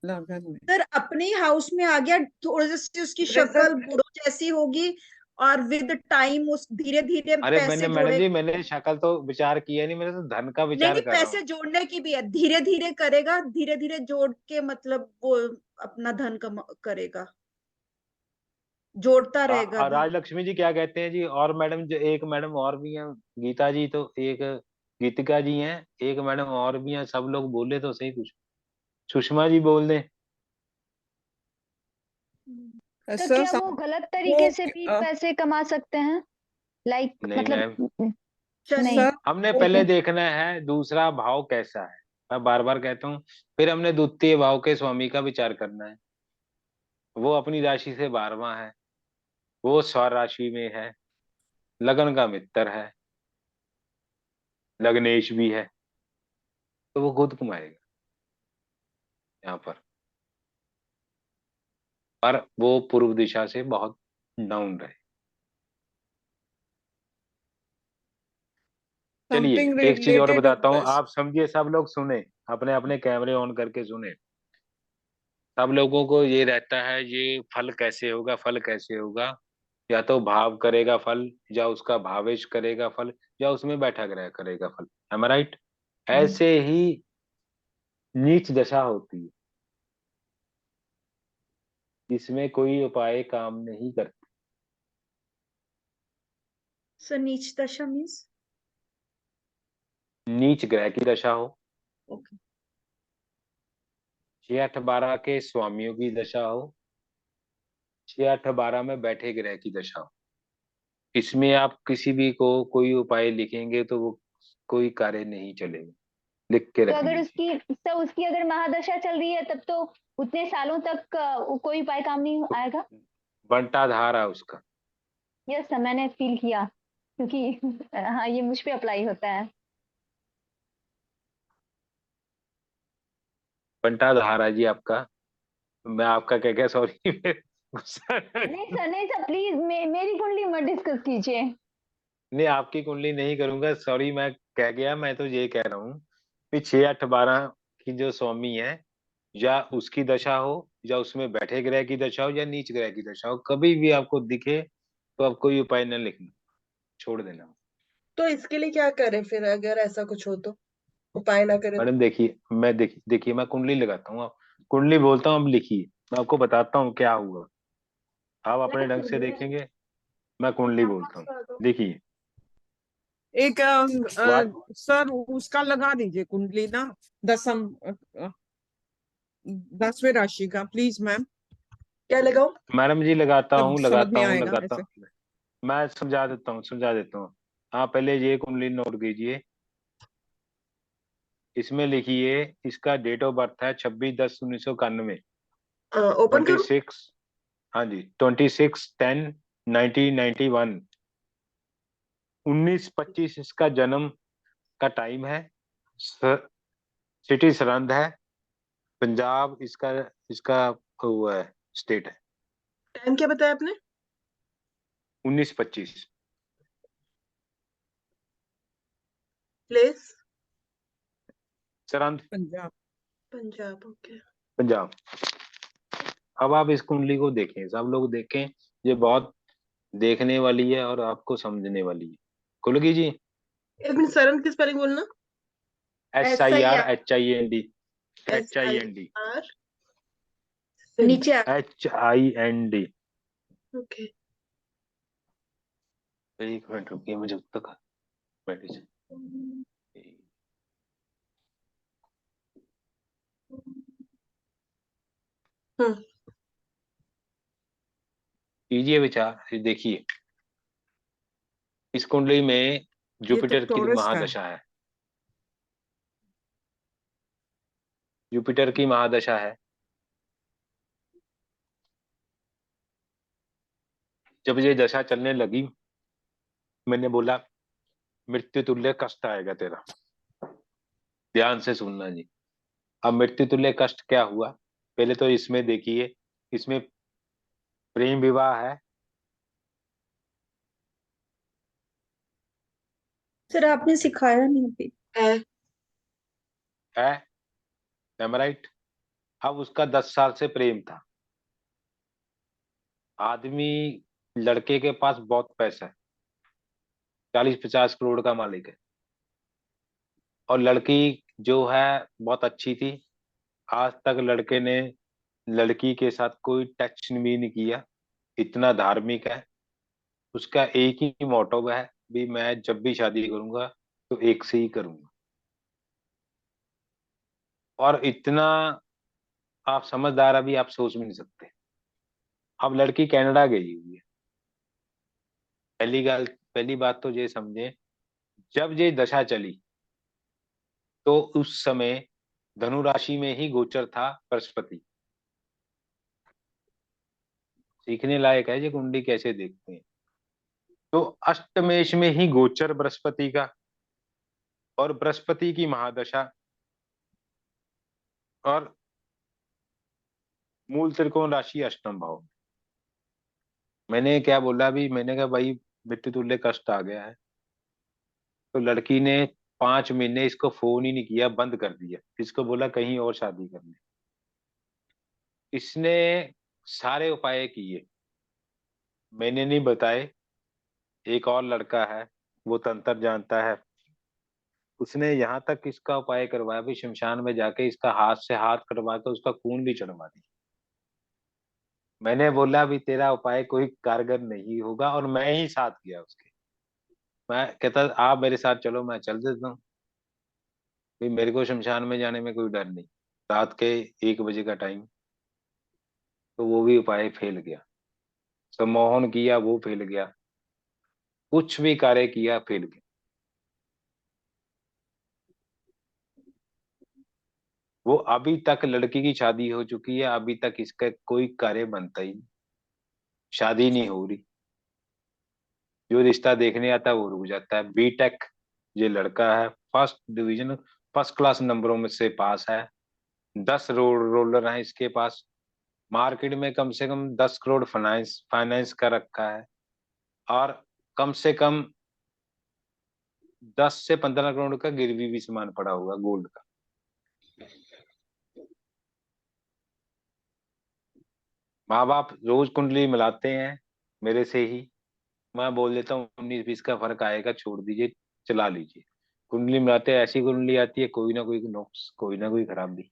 Speaker 3: लगन में
Speaker 4: सर अपने हाउस में आ गया, थोड़ी सी उसकी शक्ल
Speaker 7: रिजल्ट।
Speaker 4: बुढ़ो जैसी होगी, और विद टाइम उस धीरे धीरे
Speaker 1: अरे
Speaker 4: पैसे
Speaker 1: मैंने मैडम जी,
Speaker 4: जोड़ेगा।
Speaker 1: मैंने शक्ल तो विचार किया नहीं, मैंने तो धन का
Speaker 4: नहीं
Speaker 1: विचार
Speaker 4: नहीं,
Speaker 1: कर रहा
Speaker 4: पैसे
Speaker 1: हूँ।
Speaker 4: जोड़ने की भी है, धीरे धीरे करेगा, धीरे धीरे जोड़ के, मतलब वो अपना धन करेगा, जोड़ता रहेगा धन।
Speaker 1: राजलक्ष्मी जी क्या कहते हैं जी, और मैडम जो एक मैडम और भी हैं, गीता जी तो एक, गीतिका जी हैं, एक मैडम और भी हैं, सब लोग बोले तो सही कुछ। सुषमा जी बोल दें।
Speaker 2: तो
Speaker 3: सर
Speaker 2: क्या वो गलत
Speaker 3: वो
Speaker 2: तरीके से भी पैसे कमा सकते हैं। लाइक
Speaker 1: नहीं मैम,
Speaker 2: मतलब
Speaker 4: शनि
Speaker 2: नहीं
Speaker 3: सर
Speaker 1: हमने
Speaker 3: वो
Speaker 1: पहले देखना है दूसरा भाव कैसा है, मैं बार बार कहता हूँ। फिर हमने द्वितीय भाव के स्वामी का विचार करना है, वो अपनी राशि से 12वां है, वो स्वर राशि में है, लगन का मित्र है, लग्नेश भी है, तो वो खुद कमाएगा यहाँ पर वो पूर्व दिशा से बहुत डाउन रहे। चलिए
Speaker 3: समथिंग
Speaker 1: एक चीज और
Speaker 3: रिलेटेड
Speaker 1: बताता हूँ,
Speaker 3: बस।
Speaker 1: आप समझिए, सब लोग सुने, अपने अपने कैमरे ऑन करके सुने। सब लोगों को ये रहता है ये फल कैसे होगा, फल कैसे होगा, या तो भाव करेगा फल, या उसका भावेश करेगा फल, या उसमें बैठा ग्रह करेगा फल। Am right? ऐसे ही नीच दशा होती है, इसमें कोई उपाय काम नहीं करता।
Speaker 4: सर नीच दशा मीन्स
Speaker 1: नीच ग्रह की दशा हो,
Speaker 4: ओके
Speaker 1: 6 8 12 के स्वामियों की दशा हो, 6 8 12 में बैठे ग्रह की दशा हो, इसमें आप किसी भी को कोई उपाय लिखेंगे तो वो कोई कार्य नहीं चलेगा, लिख के
Speaker 2: तो
Speaker 1: रख
Speaker 2: अगर
Speaker 1: लीजिए।
Speaker 2: उसकी अगर महादशा चल रही है तब तो उतने सालों तक कोई उपाय काम नहीं आएगा।
Speaker 1: बंटाधार है उसका।
Speaker 2: यस सर, मैंने फील किया क्योंकि हाँ ये मुझ पे अप्लाई होता है।
Speaker 1: बंटाधार है जी आपका। मैं आपका क्या क्या सॉरी गुस्सा
Speaker 2: नहीं सर प्लीज मेरी कुंडली मत डिस्कस कीजिए।
Speaker 1: नहीं, आपकी कुंडली नहीं करूंगा, सॉरी, मैं कह गया। मैं तो ये कह रहा हूँ कि 6 8 12 की जो स्वामी है, या उसकी दशा हो, या उसमें बैठे ग्रह की दशा हो, या नीच ग्रह की दशा हो, कभी भी आपको दिखे तो आप कोई उपाय न लिखना, छोड़ देना।
Speaker 7: तो इसके लिए क्या करें फिर अगर ऐसा कुछ हो तो, उपाय ना करें तो?
Speaker 1: मैडम देखिए, मैं देखिए मैं कुंडली लगाता हूँ, आप कुंडली बोलता हूँ, आप लिखिए, मैं आपको बताता हूँ क्या हुआ, आप अपने ढंग से देखेंगे। मैं कुंडली बोलता हूँ, देखिए।
Speaker 3: एक
Speaker 1: वाट
Speaker 3: सर उसका लगा दीजिए कुंडली ना, दसम 10वें राशि का प्लीज मैम।
Speaker 7: क्या लगाऊं?
Speaker 1: मैडम जी लगाता
Speaker 3: तब
Speaker 1: हूँ,
Speaker 3: समझ
Speaker 1: लगाता
Speaker 3: में
Speaker 1: हूँ,
Speaker 3: आएगा
Speaker 1: लगाता
Speaker 3: ऐसे।
Speaker 1: हूँ। मैं समझा देता हूँ। हाँ, पहले ये कुंडली नोट कीजिए, इसमें लिखिए इसका डेट ऑफ बर्थ है 26/10/1991।
Speaker 7: ओपन करूं?
Speaker 1: 26, हाँ जी, 26/10/1991। 19:25 इसका जन्म का टाइम है। सिटी सरहंद है, पंजाब इसका इसका वो है, स्टेट है।
Speaker 7: टाइम क्या बताया आपने?
Speaker 1: 19:25।
Speaker 7: प्लेस?
Speaker 1: सरहंद,
Speaker 3: पंजाब।
Speaker 7: पंजाब, ओके।
Speaker 1: पंजाब। अब आप इस कुंडली को देखें, सब लोग देखें, ये बहुत देखने वाली है और आपको समझने वाली है। खुल गई जी।
Speaker 7: एक मिनट, सरन की स्पेलिंग बोलना।
Speaker 1: SIR
Speaker 4: SIR
Speaker 1: HIND,
Speaker 7: S I
Speaker 1: HIND,
Speaker 7: R
Speaker 4: नीचे आ
Speaker 1: HIND।
Speaker 7: ओके।
Speaker 1: एक मिनट रुकिए, मुझे अब तक मेडिसिन
Speaker 7: हम्म।
Speaker 1: कीजिए विचार। ये देखिए, इस कुंडली में
Speaker 3: ये तो
Speaker 1: जुपिटर की
Speaker 3: टॉरस का है।
Speaker 1: महादशा है, जुपिटर की महादशा है। जब ये दशा चलने लगी, मैंने बोला मृत्यु तुल्य कष्ट आएगा तेरा, ध्यान से सुनना जी। अब मृत्यु तुल्य कष्ट क्या हुआ, पहले तो इसमें देखिए, इसमें प्रेम विवाह है।
Speaker 4: सर आपने सिखाया नहीं अभी।
Speaker 7: है।
Speaker 1: है, am I right? अब उसका 10 साल से प्रेम था। आदमी, लड़के के पास बहुत पैसा है, 40 50 करोड़ का मालिक है, और लड़की जो है बहुत अच्छी थी। आज तक लड़के ने लड़की के साथ कोई टच भी नहीं किया, इतना धार्मिक है। उसका एक ही मोटो है, भी मैं जब भी शादी करूंगा तो एक से ही करूंगा। और इतना आप समझदार, अभी आप सोच भी नहीं सकते। अब लड़की कनाडा गई हुई है, पहली गल पहली बात तो ये समझे, जब ये दशा चली तो उस समय धनु राशि में ही गोचर था बृहस्पति। सीखने लायक है ये कुंडली कैसे देखते हैं। तो अष्टमेश में ही गोचर बृहस्पति का, और बृहस्पति की महादशा, और मूल त्रिकोण राशि अष्टम भाव। मैंने क्या बोला अभी, मैंने कहा भाई मृत्यु तुल्य कष्ट आ गया है। तो लड़की ने 5 महीने इसको फोन ही नहीं किया, बंद कर दिया, इसको बोला कहीं और शादी करने। इसने सारे उपाय किए, मैंने नहीं बताए। एक और लड़का है, वो तंत्र जानता है, उसने यहाँ तक इसका उपाय करवाया भी, शमशान में जाके इसका हाथ से हाथ कटवा के उसका खून भी चढ़वा दी। मैंने बोला भी तेरा उपाय कोई कारगर नहीं होगा, और मैं ही साथ किया उसके। मैं कहता आप मेरे साथ चलो, मैं चल देता हूँ, भी मेरे को शमशान में जाने में कोई डर नहीं। रात के 1 बजे का टाइम, तो वो भी उपाय फेल गया। सम्मोहन किया, वो फेल गया। कुछ भी कार्य किया, फेल गया। वो अभी तक, लड़की की शादी हो चुकी है, अभी तक इसका कोई कार्य बनता ही नहीं, शादी नहीं हो रही। जो रिश्ता देखने आता है वो रुक जाता है। बीटेक ये लड़का है, फर्स्ट डिवीजन, फर्स्ट क्लास नंबरों में से पास है। 10 रोलर हैं इसके पास। मार्केट में कम से कम 10 करोड़ फाइनेंस फाइनेंस का रखा है, और कम से कम 10 से 15 करोड़ का गिरवी भी सामान पड़ा हुआ गोल्ड का। माँ बाप रोज कुंडली मिलाते हैं मेरे से ही, मैं बोल देता हूँ 19-20 का फर्क आएगा, छोड़ दीजिए, चला लीजिए। कुंडली मिलाते हैं, ऐसी कुंडली आती है कोई ना कोई नुक्स, कोई ना कोई खराबी।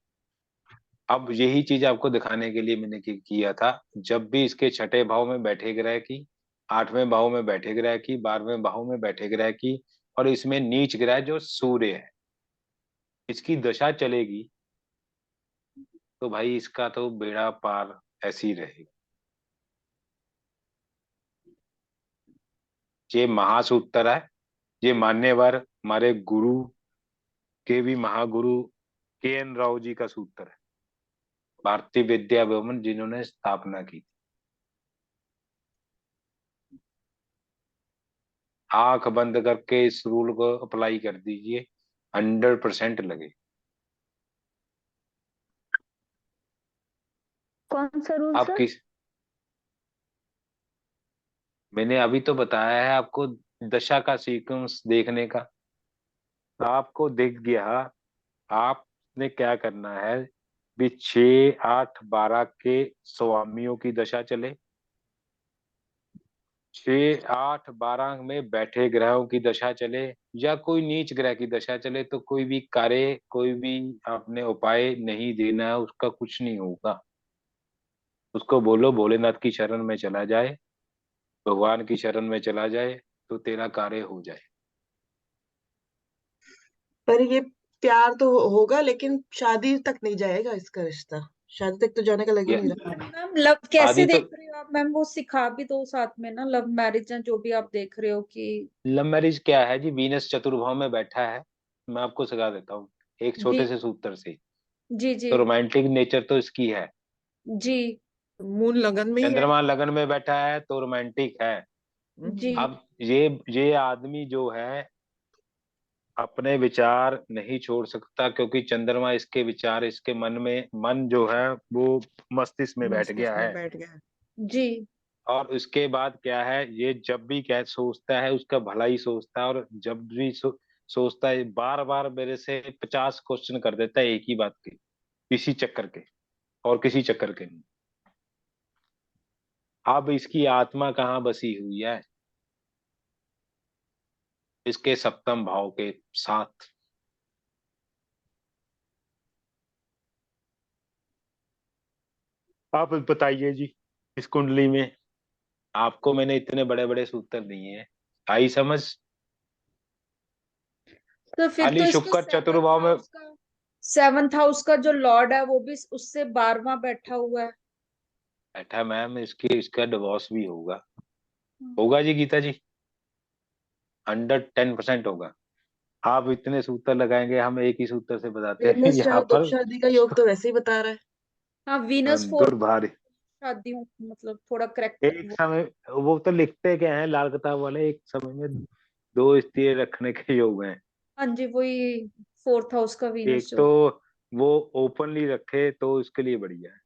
Speaker 1: अब यही चीज आपको दिखाने के लिए मैंने किया था। जब भी इसके छठे भाव में बैठे ग्रह की, 8वें भाव में बैठे ग्रह की, 12वें भाव में बैठे ग्रह की, और इसमें नीच ग्रह जो सूर्य है, इसकी दशा चलेगी, तो भाई इसका तो बेड़ा पार ऐसे ही रहेगा। ये महासूत्र है, ये मान्यवर हमारे गुरु के भी महागुरु KN राव जी का सूत्र है, भारतीय विद्या भवन जिन्होंने स्थापना की। आंख बंद करके इस रूल को अप्लाई कर दीजिए, 100% लगे।
Speaker 2: कौन सा रूल
Speaker 1: आप
Speaker 2: सर?
Speaker 1: किस, मैंने अभी तो बताया है आपको दशा का सीक्वेंस देखने का, आपको दिख गया। आपने क्या करना है भी, 6, 8, 12 के स्वामियों की दशा चले, 6, 8, 12 में बैठे ग्रहों की दशा चले, या कोई नीच ग्रह की दशा चले, तो कोई भी कार्य, कोई भी आपने उपाय नहीं देना है, उसका कुछ नहीं होगा। उसको बोलो भोलेनाथ की शरण में चला जाए, भगवान की शरण में चला जाए, तो तेरा कार्य हो जाए।
Speaker 7: पर ये प्यार तो होगा, लेकिन शादी तक नहीं जाएगा इसका रिश्ता। शादी तक तो जाने का लग ही
Speaker 1: ये
Speaker 7: नहीं रहा।
Speaker 4: मैम लव कैसे
Speaker 1: शादी तो,
Speaker 4: देख रहे हो आप? मैम वो सिखा भी दो साथ में ना, लव मैरिज जो भी आप देख रहे हो कि।
Speaker 1: लव मैरिज क्या है जी, वीनस चतुर्भाव में बैठा है, मैं आपको सिखा देता हूँ एक
Speaker 4: जी
Speaker 1: छोटे से सूत्र से।
Speaker 4: जी जी
Speaker 1: तो रोमांटिक नेचर तो इसकी है।
Speaker 4: जी
Speaker 3: मून लगन में ही है।
Speaker 1: चंद्रमा लगन में बैठा है तो रोमांटिक है।
Speaker 4: जी
Speaker 1: अब ये आदमी जो है अपने विचार नहीं छोड़ सकता, क्योंकि चंद्रमा इसके विचार, इसके मन में, मन जो है वो मस्तिष्क में बैठ
Speaker 3: मस्तिष्क
Speaker 1: गया
Speaker 3: में
Speaker 1: है।
Speaker 3: बैठ गया है।
Speaker 4: जी
Speaker 1: और उसके बाद क्या है, ये जब भी क्या सोचता है उसका भला ही सोचता है, और जब भी सोचता है, बार बार मेरे से 50 क्वेश्चन कर देता है एक ही बात के, किसी चक्कर के, और किसी चक्कर के नहीं। अब इसकी आत्मा कहाँ बसी हुई है, इसके सप्तम भाव के साथ। आप बताइए जी, इस कुंडली में आपको मैंने इतने बड़े बड़े सूत्र दिए हैं, आई समझ?
Speaker 4: तो फिर तो
Speaker 1: खाली
Speaker 4: इसके
Speaker 1: शुक्र चतुर्भाव में
Speaker 4: सेवंथ हाउस का जो लॉर्ड है वो भी उससे 12वां बैठा हुआ है।
Speaker 1: बैठा। मैम इसके, इसका डिवोर्स भी होगा, होगा जी गीता जी। अंडर 10% होगा। आप इतने सूत्र लगाएंगे, हम एक ही सूत्र से बताते हैं
Speaker 7: वीनस
Speaker 1: यहाँ
Speaker 7: चार
Speaker 1: पर।
Speaker 7: शादी का योग तो वैसे ही बता रहा है।
Speaker 4: हाँ वीनस 4
Speaker 1: दुर्भारी।
Speaker 4: शादियों मतलब थोड़ा करेक्ट
Speaker 1: एक समय वो तो लिखते क्या है लाल किताब वाले, एक समय में 2 स्त्री रखने के योग हैं।
Speaker 4: हाँ जी वही 4th हाउस का वीनस
Speaker 1: एक
Speaker 4: जो
Speaker 1: तो वो ओपनली रखे तो इसके लिए बढ़िया है,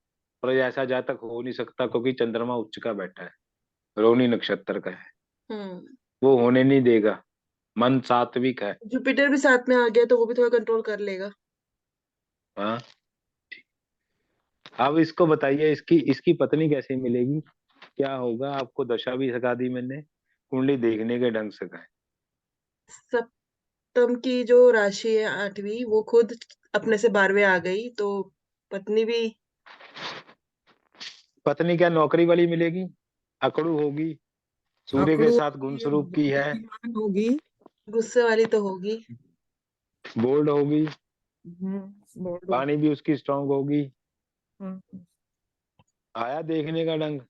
Speaker 1: पर ऐसा जातक हो नहीं सकता क्योंकि चंद्रमा उच्च का बैठा है, रोहिणी नक्षत्र का है,
Speaker 7: हम्म।
Speaker 1: वो होने नहीं देगा। मन सात्विक है।
Speaker 7: जुपिटर भी साथ में आ गया तो वो भी थोड़ा कंट्रोल कर लेगा।
Speaker 1: हाँ, अब इसको बताइए, इसकी इसकी पत्नी कैसे मिलेगी, क्या होगा। आपको दशा भी सिखा दी मैंने, कुंडली देखने के ढंग सिखाए।
Speaker 7: सप्तम की जो राशि है 8वीं, वो खुद अपने से 12वें आ गई, तो पत्नी भी
Speaker 1: पत्नी क्या नौकरी वाली मिलेगी, अकड़ू होगी, सूर्य के
Speaker 3: अकड़ू
Speaker 1: साथ गुण
Speaker 3: होगी,
Speaker 1: स्वरूप की है,
Speaker 3: बुद्धिमान होगी।
Speaker 7: गुस्से वाली तो होगी।
Speaker 1: बोल्ड होगी,
Speaker 3: बोल्ड होगी।
Speaker 1: वाणी भी उसकी स्ट्रांग होगी।
Speaker 3: हम्म।
Speaker 1: आया देखने का ढंग।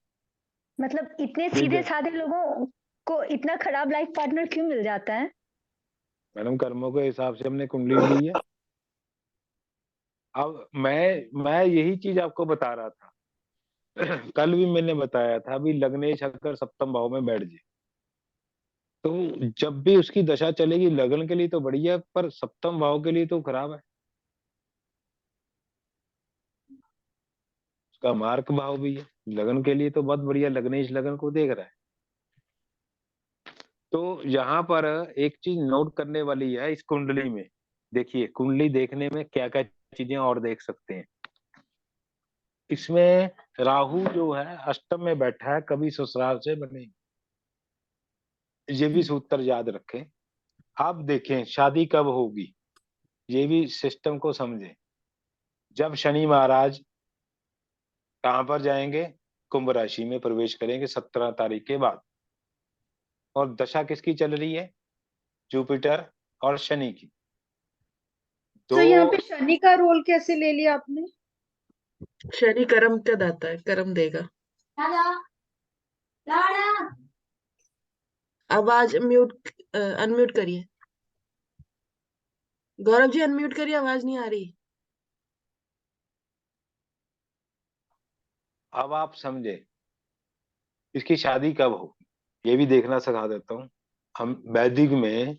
Speaker 2: मतलब इतने
Speaker 1: फिर
Speaker 2: सीधे साधे लोगों को इतना खराब लाइफ पार्टनर क्यों मिल जाता है?
Speaker 1: मैडम कर्मों के हिसाब से हमने कुंडली ली है। अब मैं यही चीज आपको बता रहा था कल भी मैंने बताया था, अभी लग्नेश अगर सप्तम भाव में बैठ जाए तो जब भी उसकी दशा चलेगी लगन के लिए तो बढ़िया, पर सप्तम भाव के लिए तो खराब है। उसका मार्क भाव भी है, लगन के लिए तो बहुत बढ़िया, लग्नेश लगन को देख रहा है। तो यहाँ पर एक चीज नोट करने वाली है इस कुंडली में। देखिए कुंडली देखने में क्या क्या चीजें और देख सकते हैं। इसमें राहु जो है अष्टम में बैठा है, कभी ससुराल से बने, ये भी सूत्र याद रखें। आप देखें शादी कब होगी, ये भी सिस्टम को समझें। जब शनि महाराज कहां पर जाएंगे, कुंभ राशि में प्रवेश करेंगे 17 तारीख के बाद, और दशा किसकी चल रही है, जुपिटर और शनि की।
Speaker 4: तो यहाँ
Speaker 1: दो
Speaker 4: पे शनि का रोल कैसे ले लिया आपने?
Speaker 7: शनि कर्म का दाता है, कर्म देगा। आवाज म्यूट अनम्यूट करिए। गौरव जी अनम्यूट करिए, आवाज नहीं आ रही।
Speaker 1: अब आप समझे इसकी शादी कब होगी, ये भी देखना सिखा देता हूँ। हम वैदिक में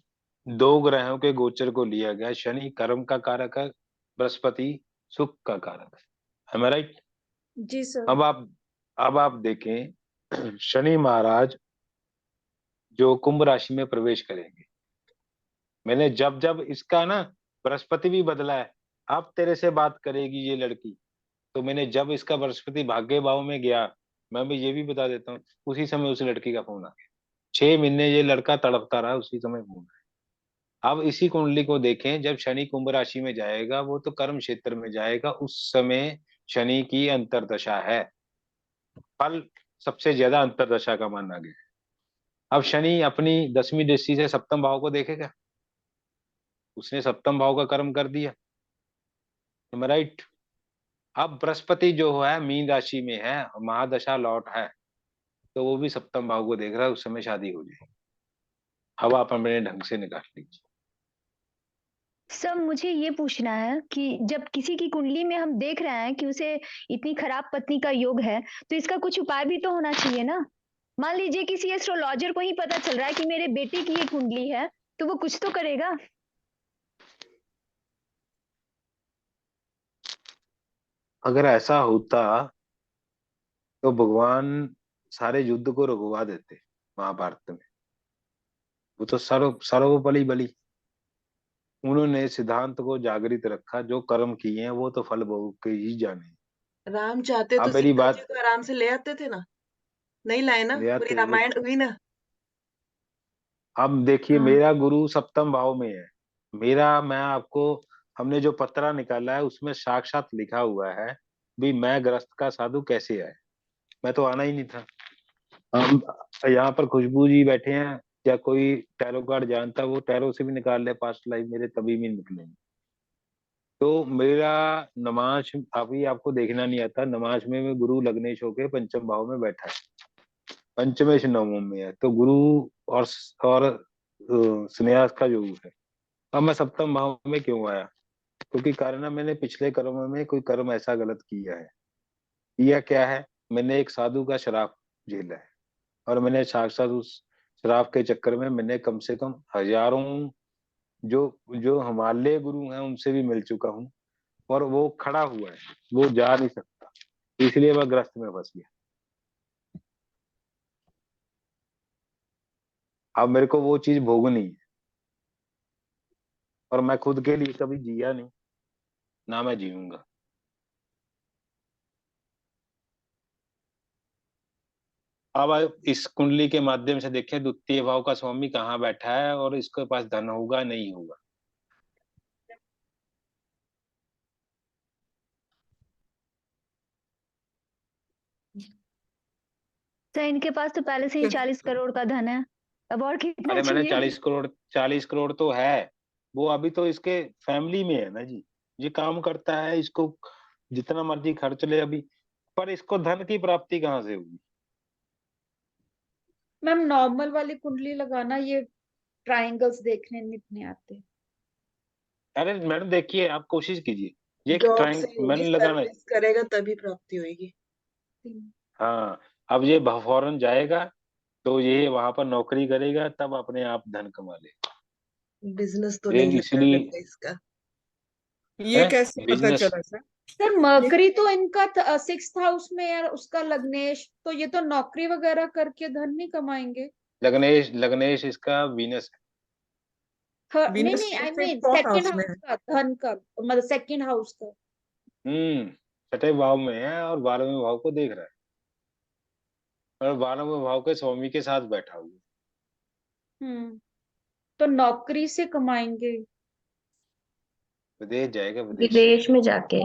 Speaker 1: 2 ग्रहों के गोचर को लिया गया, शनि कर्म का कारक है, बृहस्पति सुख का कारक है। Am I right?
Speaker 4: जी सर।
Speaker 1: अब आप देखें शनि महाराज जो कुंभ राशि में प्रवेश करेंगे, मैंने जब जब इसका ना बृहस्पति भी बदला है, अब तेरे से बात करेगी ये लड़की, तो मैंने जब इसका बृहस्पति भाग्य भाव में गया, मैं भी ये भी बता देता हूँ, उसी समय उस लड़की का फोन आ गया। 6 महीने ये लड़का तड़पता रहा, उसी समय फोन आया। अब इसी कुंडली को देखें, जब शनि कुंभ राशि में जाएगा वो तो कर्म क्षेत्र में जाएगा, उस समय शनि की अंतरदशा है, फल सबसे ज्यादा अंतरदशा का माना गया। अब शनि अपनी 10वीं दृष्टि से सप्तम भाव को देखेगा, उसने सप्तम भाव का कर्म कर दिया, राइट। अब बृहस्पति जो है मीन राशि में है, महादशा लौट है, तो वो भी सप्तम भाव को देख रहा है, उस समय शादी हो जाएगी। अब आप अपने ढंग से निकाल लीजिए।
Speaker 2: सब मुझे ये पूछना है कि जब किसी की कुंडली में हम देख रहे हैं कि उसे इतनी खराब पत्नी का योग है, तो इसका कुछ उपाय भी तो होना चाहिए ना। मान लीजिए किसी एस्ट्रोलॉजर को ही पता चल रहा है कि मेरे बेटे की ये कुंडली है, तो वो कुछ तो करेगा।
Speaker 1: अगर ऐसा होता तो भगवान सारे युद्ध को रुकवा देते महाभारत में। वो तो सर्वपली बलि, उन्होंने सिद्धांत को जागृत रखा, जो कर्म किए हैं वो तो फल भोग के ही जाने।
Speaker 7: राम चाहते तो
Speaker 1: अब मेरी
Speaker 7: सीता जी
Speaker 1: बात
Speaker 7: को आराम से ले आते थे ना, नहीं लाए ना,
Speaker 1: ले
Speaker 7: पूरी
Speaker 1: आते थे।
Speaker 7: रामायण हुई ना।
Speaker 1: अब देखिए
Speaker 7: हाँ।
Speaker 1: मेरा गुरु सप्तम भाव में है, मेरा मैं आपको, हमने जो पत्रा निकाला है उसमें साक्षात लिखा हुआ है भी मैं ग्रस्त का साधु कैसे आए, मैं तो आना ही नहीं था। हम यहाँ पर खुशबू जी बैठे हैं, या कोई टैरो कार्ड जानता, वो टैरो से भी निकाल ले पास्ट लाइफ मेरे, तभी भी निकलेंगे। तो मेरा नमाज अभी आपको देखना नहीं आता, नमाज में मैं गुरु लग्नेश होके पंचम भाव में बैठा है, पंचमेश नवम में है, तो गुरु और संन्यास का योग है। अब मैं सप्तम भाव में क्यों आया? क्योंकि कारण मैंने पिछले कर्म में कोई कर्म ऐसा गलत किया है। किया क्या है? मैंने एक साधु का श्राप झेला है, और मैंने साक्षात उस श्राप के चक्कर में मैंने कम से कम हजारों जो जो हिमालय गुरु हैं उनसे भी मिल चुका हूँ, और वो खड़ा हुआ है, वो जा नहीं सकता, इसलिए वह ग्रस्त में फंस गया। अब मेरे को वो चीज भोगनी है, और मैं खुद के लिए कभी जिया नहीं, ना मैं जीऊंगा। अब आप इस कुंडली के माध्यम से देखें, द्वितीय भाव का स्वामी कहाँ बैठा है, और इसके पास धन होगा नहीं होगा।
Speaker 2: तो इनके पास तो पहले से ही 40 करोड़ का धन है, अब और कितना
Speaker 1: अरे मैंने
Speaker 2: चाहिए?
Speaker 1: 40 करोड़ तो है, वो अभी तो इसके फैमिली में है ना जी। ये काम करता है, इसको जितना मर्जी खर्च ले अभी, पर इसको धन की प्राप्ति कहाँ से होगी?
Speaker 4: मैम नॉर्मल वाली कुंडली लगाना, ये ट्रायंगल्स देखने नहीं आते।
Speaker 1: अरे मैडम देखिए, आप कोशिश कीजिए, ये
Speaker 7: जॉब
Speaker 1: ट्राइंग
Speaker 7: से होगी,
Speaker 1: मैंने लगाना है।
Speaker 7: सर्विस करेगा तभी प्राप्ति होगी।
Speaker 1: हाँ, अब ये फौरन जाएगा तो ये वहां पर नौकरी करेगा, तब अपने आप धन कमा ले।
Speaker 7: बिजनेस तो
Speaker 1: ये
Speaker 7: नहीं लगा
Speaker 1: इसलिए
Speaker 7: करता इसका।
Speaker 3: ये
Speaker 1: है
Speaker 3: कैसे पता
Speaker 1: बिजनेस।
Speaker 3: चला सर?
Speaker 4: सर मरकरी तो इनका 6th हाउस में है, उसका लग्नेश, तो ये तो नौकरी वगैरह करके धन नहीं कमाएंगे।
Speaker 1: लग्नेश इसका वीनस
Speaker 4: नहीं
Speaker 3: वीनस
Speaker 4: नहीं, आई
Speaker 3: फिर
Speaker 4: मीन
Speaker 3: फोर्थ
Speaker 4: सेकंड
Speaker 3: हाउस में
Speaker 4: हाउस
Speaker 3: है।
Speaker 4: का धन का, मतलब सेकंड हाउस का।
Speaker 1: है। छठे भाव में है, और 12वें भाव को देख रहा है, और 12वें भाव के स्वामी के साथ बैठा हुआ है।
Speaker 4: तो नौकरी से कमाएंगे।
Speaker 1: विदेश जाएगा, विदेश
Speaker 8: विदेश में जाके।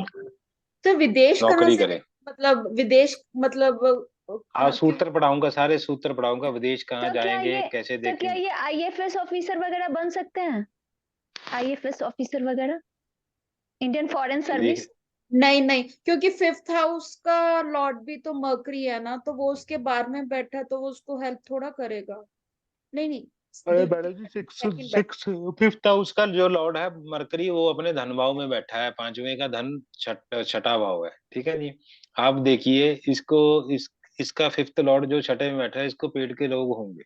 Speaker 4: तो विदेश कहाँ
Speaker 1: नौकरी
Speaker 4: से,
Speaker 1: करे।
Speaker 4: मतलब विदेश मतलब
Speaker 1: आप
Speaker 4: क्यों?
Speaker 1: सूत्र पढ़ाऊंगा, सारे सूत्र पढ़ाऊंगा, विदेश कहाँ
Speaker 2: तो क्या
Speaker 1: जाएंगे,
Speaker 2: ये
Speaker 1: कैसे
Speaker 2: तो क्या
Speaker 1: देखेंगे।
Speaker 2: ये आईएफएस ऑफिसर वगैरह बन सकते हैं? आईएफएस ऑफिसर वगैरह, इंडियन फॉरेन
Speaker 1: विदेश
Speaker 2: सर्विस।
Speaker 4: नहीं नहीं, क्योंकि 5th हाउस का लॉर्ड भी तो मरकरी है ना, तो वो उसके बारे में बैठा, तो वो उसको हेल्प थोड़ा करेगा। नहीं नहीं,
Speaker 1: अरे मैडम जी,
Speaker 4: सेकंड बैठ।
Speaker 1: फिफ्थ हाउस का जो लॉर्ड है मरकरी, वो अपने धन भाव में बैठा है, 5वें का धन छठा भाव है, ठीक है जी। आप देखिए इसको, इसका फिफ्थ लॉर्ड जो छठे में बैठा है, इसको पेट के रोग होंगे।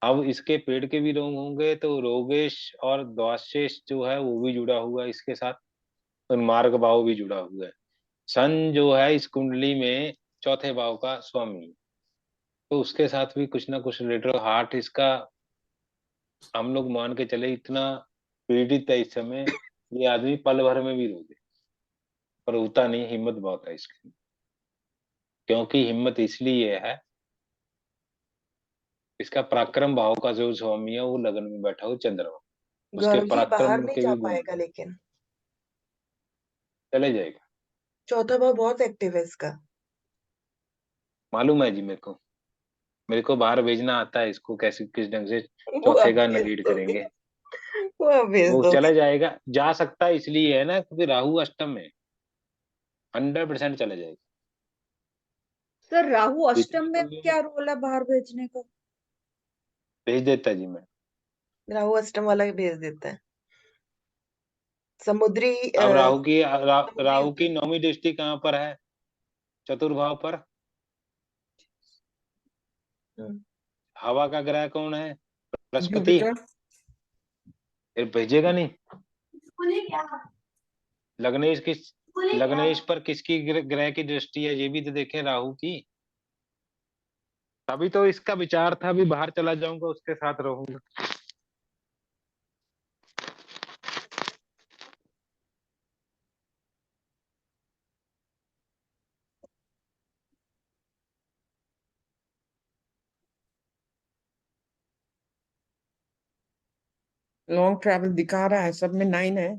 Speaker 1: अब इसके पेट के भी रोग होंगे, तो रोगेश और द्वाशेष जो है वो भी जुड़ा हुआ है इसके साथ, और मार्ग भाव भी जुड़ा हुआ है। सन जो है इस कुंडली में चौथे भाव का स्वामी है, तो उसके साथ भी कुछ ना कुछ रिलेटेड। हार्ट इसका, हम लोग मान के चले, इतना पीड़ित है इस समय, ये आदमी पल भर में भी रो दे, पर होता नहीं, हिम्मत बहुत है इसकी। क्योंकि हिम्मत इसलिए है, इसका पराक्रम भाव का जो स्वामी है वो लगन में बैठा हो, चंद्रमा, उसके
Speaker 7: घर ही बाहर
Speaker 1: पराक्रम
Speaker 7: नहीं
Speaker 1: के
Speaker 7: जा
Speaker 1: भी गुण
Speaker 7: पाएगा, लेकिन
Speaker 1: चले जाएगा।
Speaker 7: चौथा भाव बहुत एक्टिव है इसका।
Speaker 1: मालूम है जी मेरे को बाहर भेजना आता है इसको, कैसे किस ढंग से
Speaker 7: वो
Speaker 1: चौथे
Speaker 7: आप
Speaker 1: का
Speaker 7: भेज
Speaker 1: नगेट
Speaker 7: दोगे,
Speaker 1: करेंगे।
Speaker 7: वो आप भेज
Speaker 1: वो
Speaker 7: दोगे।
Speaker 1: चला जाएगा, जा सकता है, इसलिए है ना, क्योंकि राहु अष्टम में 100% चले जाएगा।
Speaker 4: सर राहु अष्टम
Speaker 1: इतनी
Speaker 4: में
Speaker 1: कुंडली में
Speaker 4: क्या रोल है बाहर भेजने का?
Speaker 1: भेज देता जी मैं।
Speaker 7: राहु अष्टम वाला ही भेज देता है। समुद्री
Speaker 1: अब
Speaker 7: समुद्री
Speaker 1: राहु
Speaker 7: होता
Speaker 1: की
Speaker 7: है।
Speaker 1: 9वीं दृष्टि कहाँ पर है? चतुर्भाव पर।
Speaker 7: हम्म।
Speaker 1: हवा का ग्रह कौन है? बृहस्पति।
Speaker 3: जुपिटर।
Speaker 1: फिर भेजेगा नहीं। लग्नेश किस लग्नेश पर किसकी ग्रह की दृष्टि है, ये भी तो देखें, राहु की। तभी तो इसका विचार था, अभी बाहर चला जाऊंगा, उसके साथ रहूंगा।
Speaker 3: लॉन्ग ट्रैवल दिखा रहा है, सब में 9 है।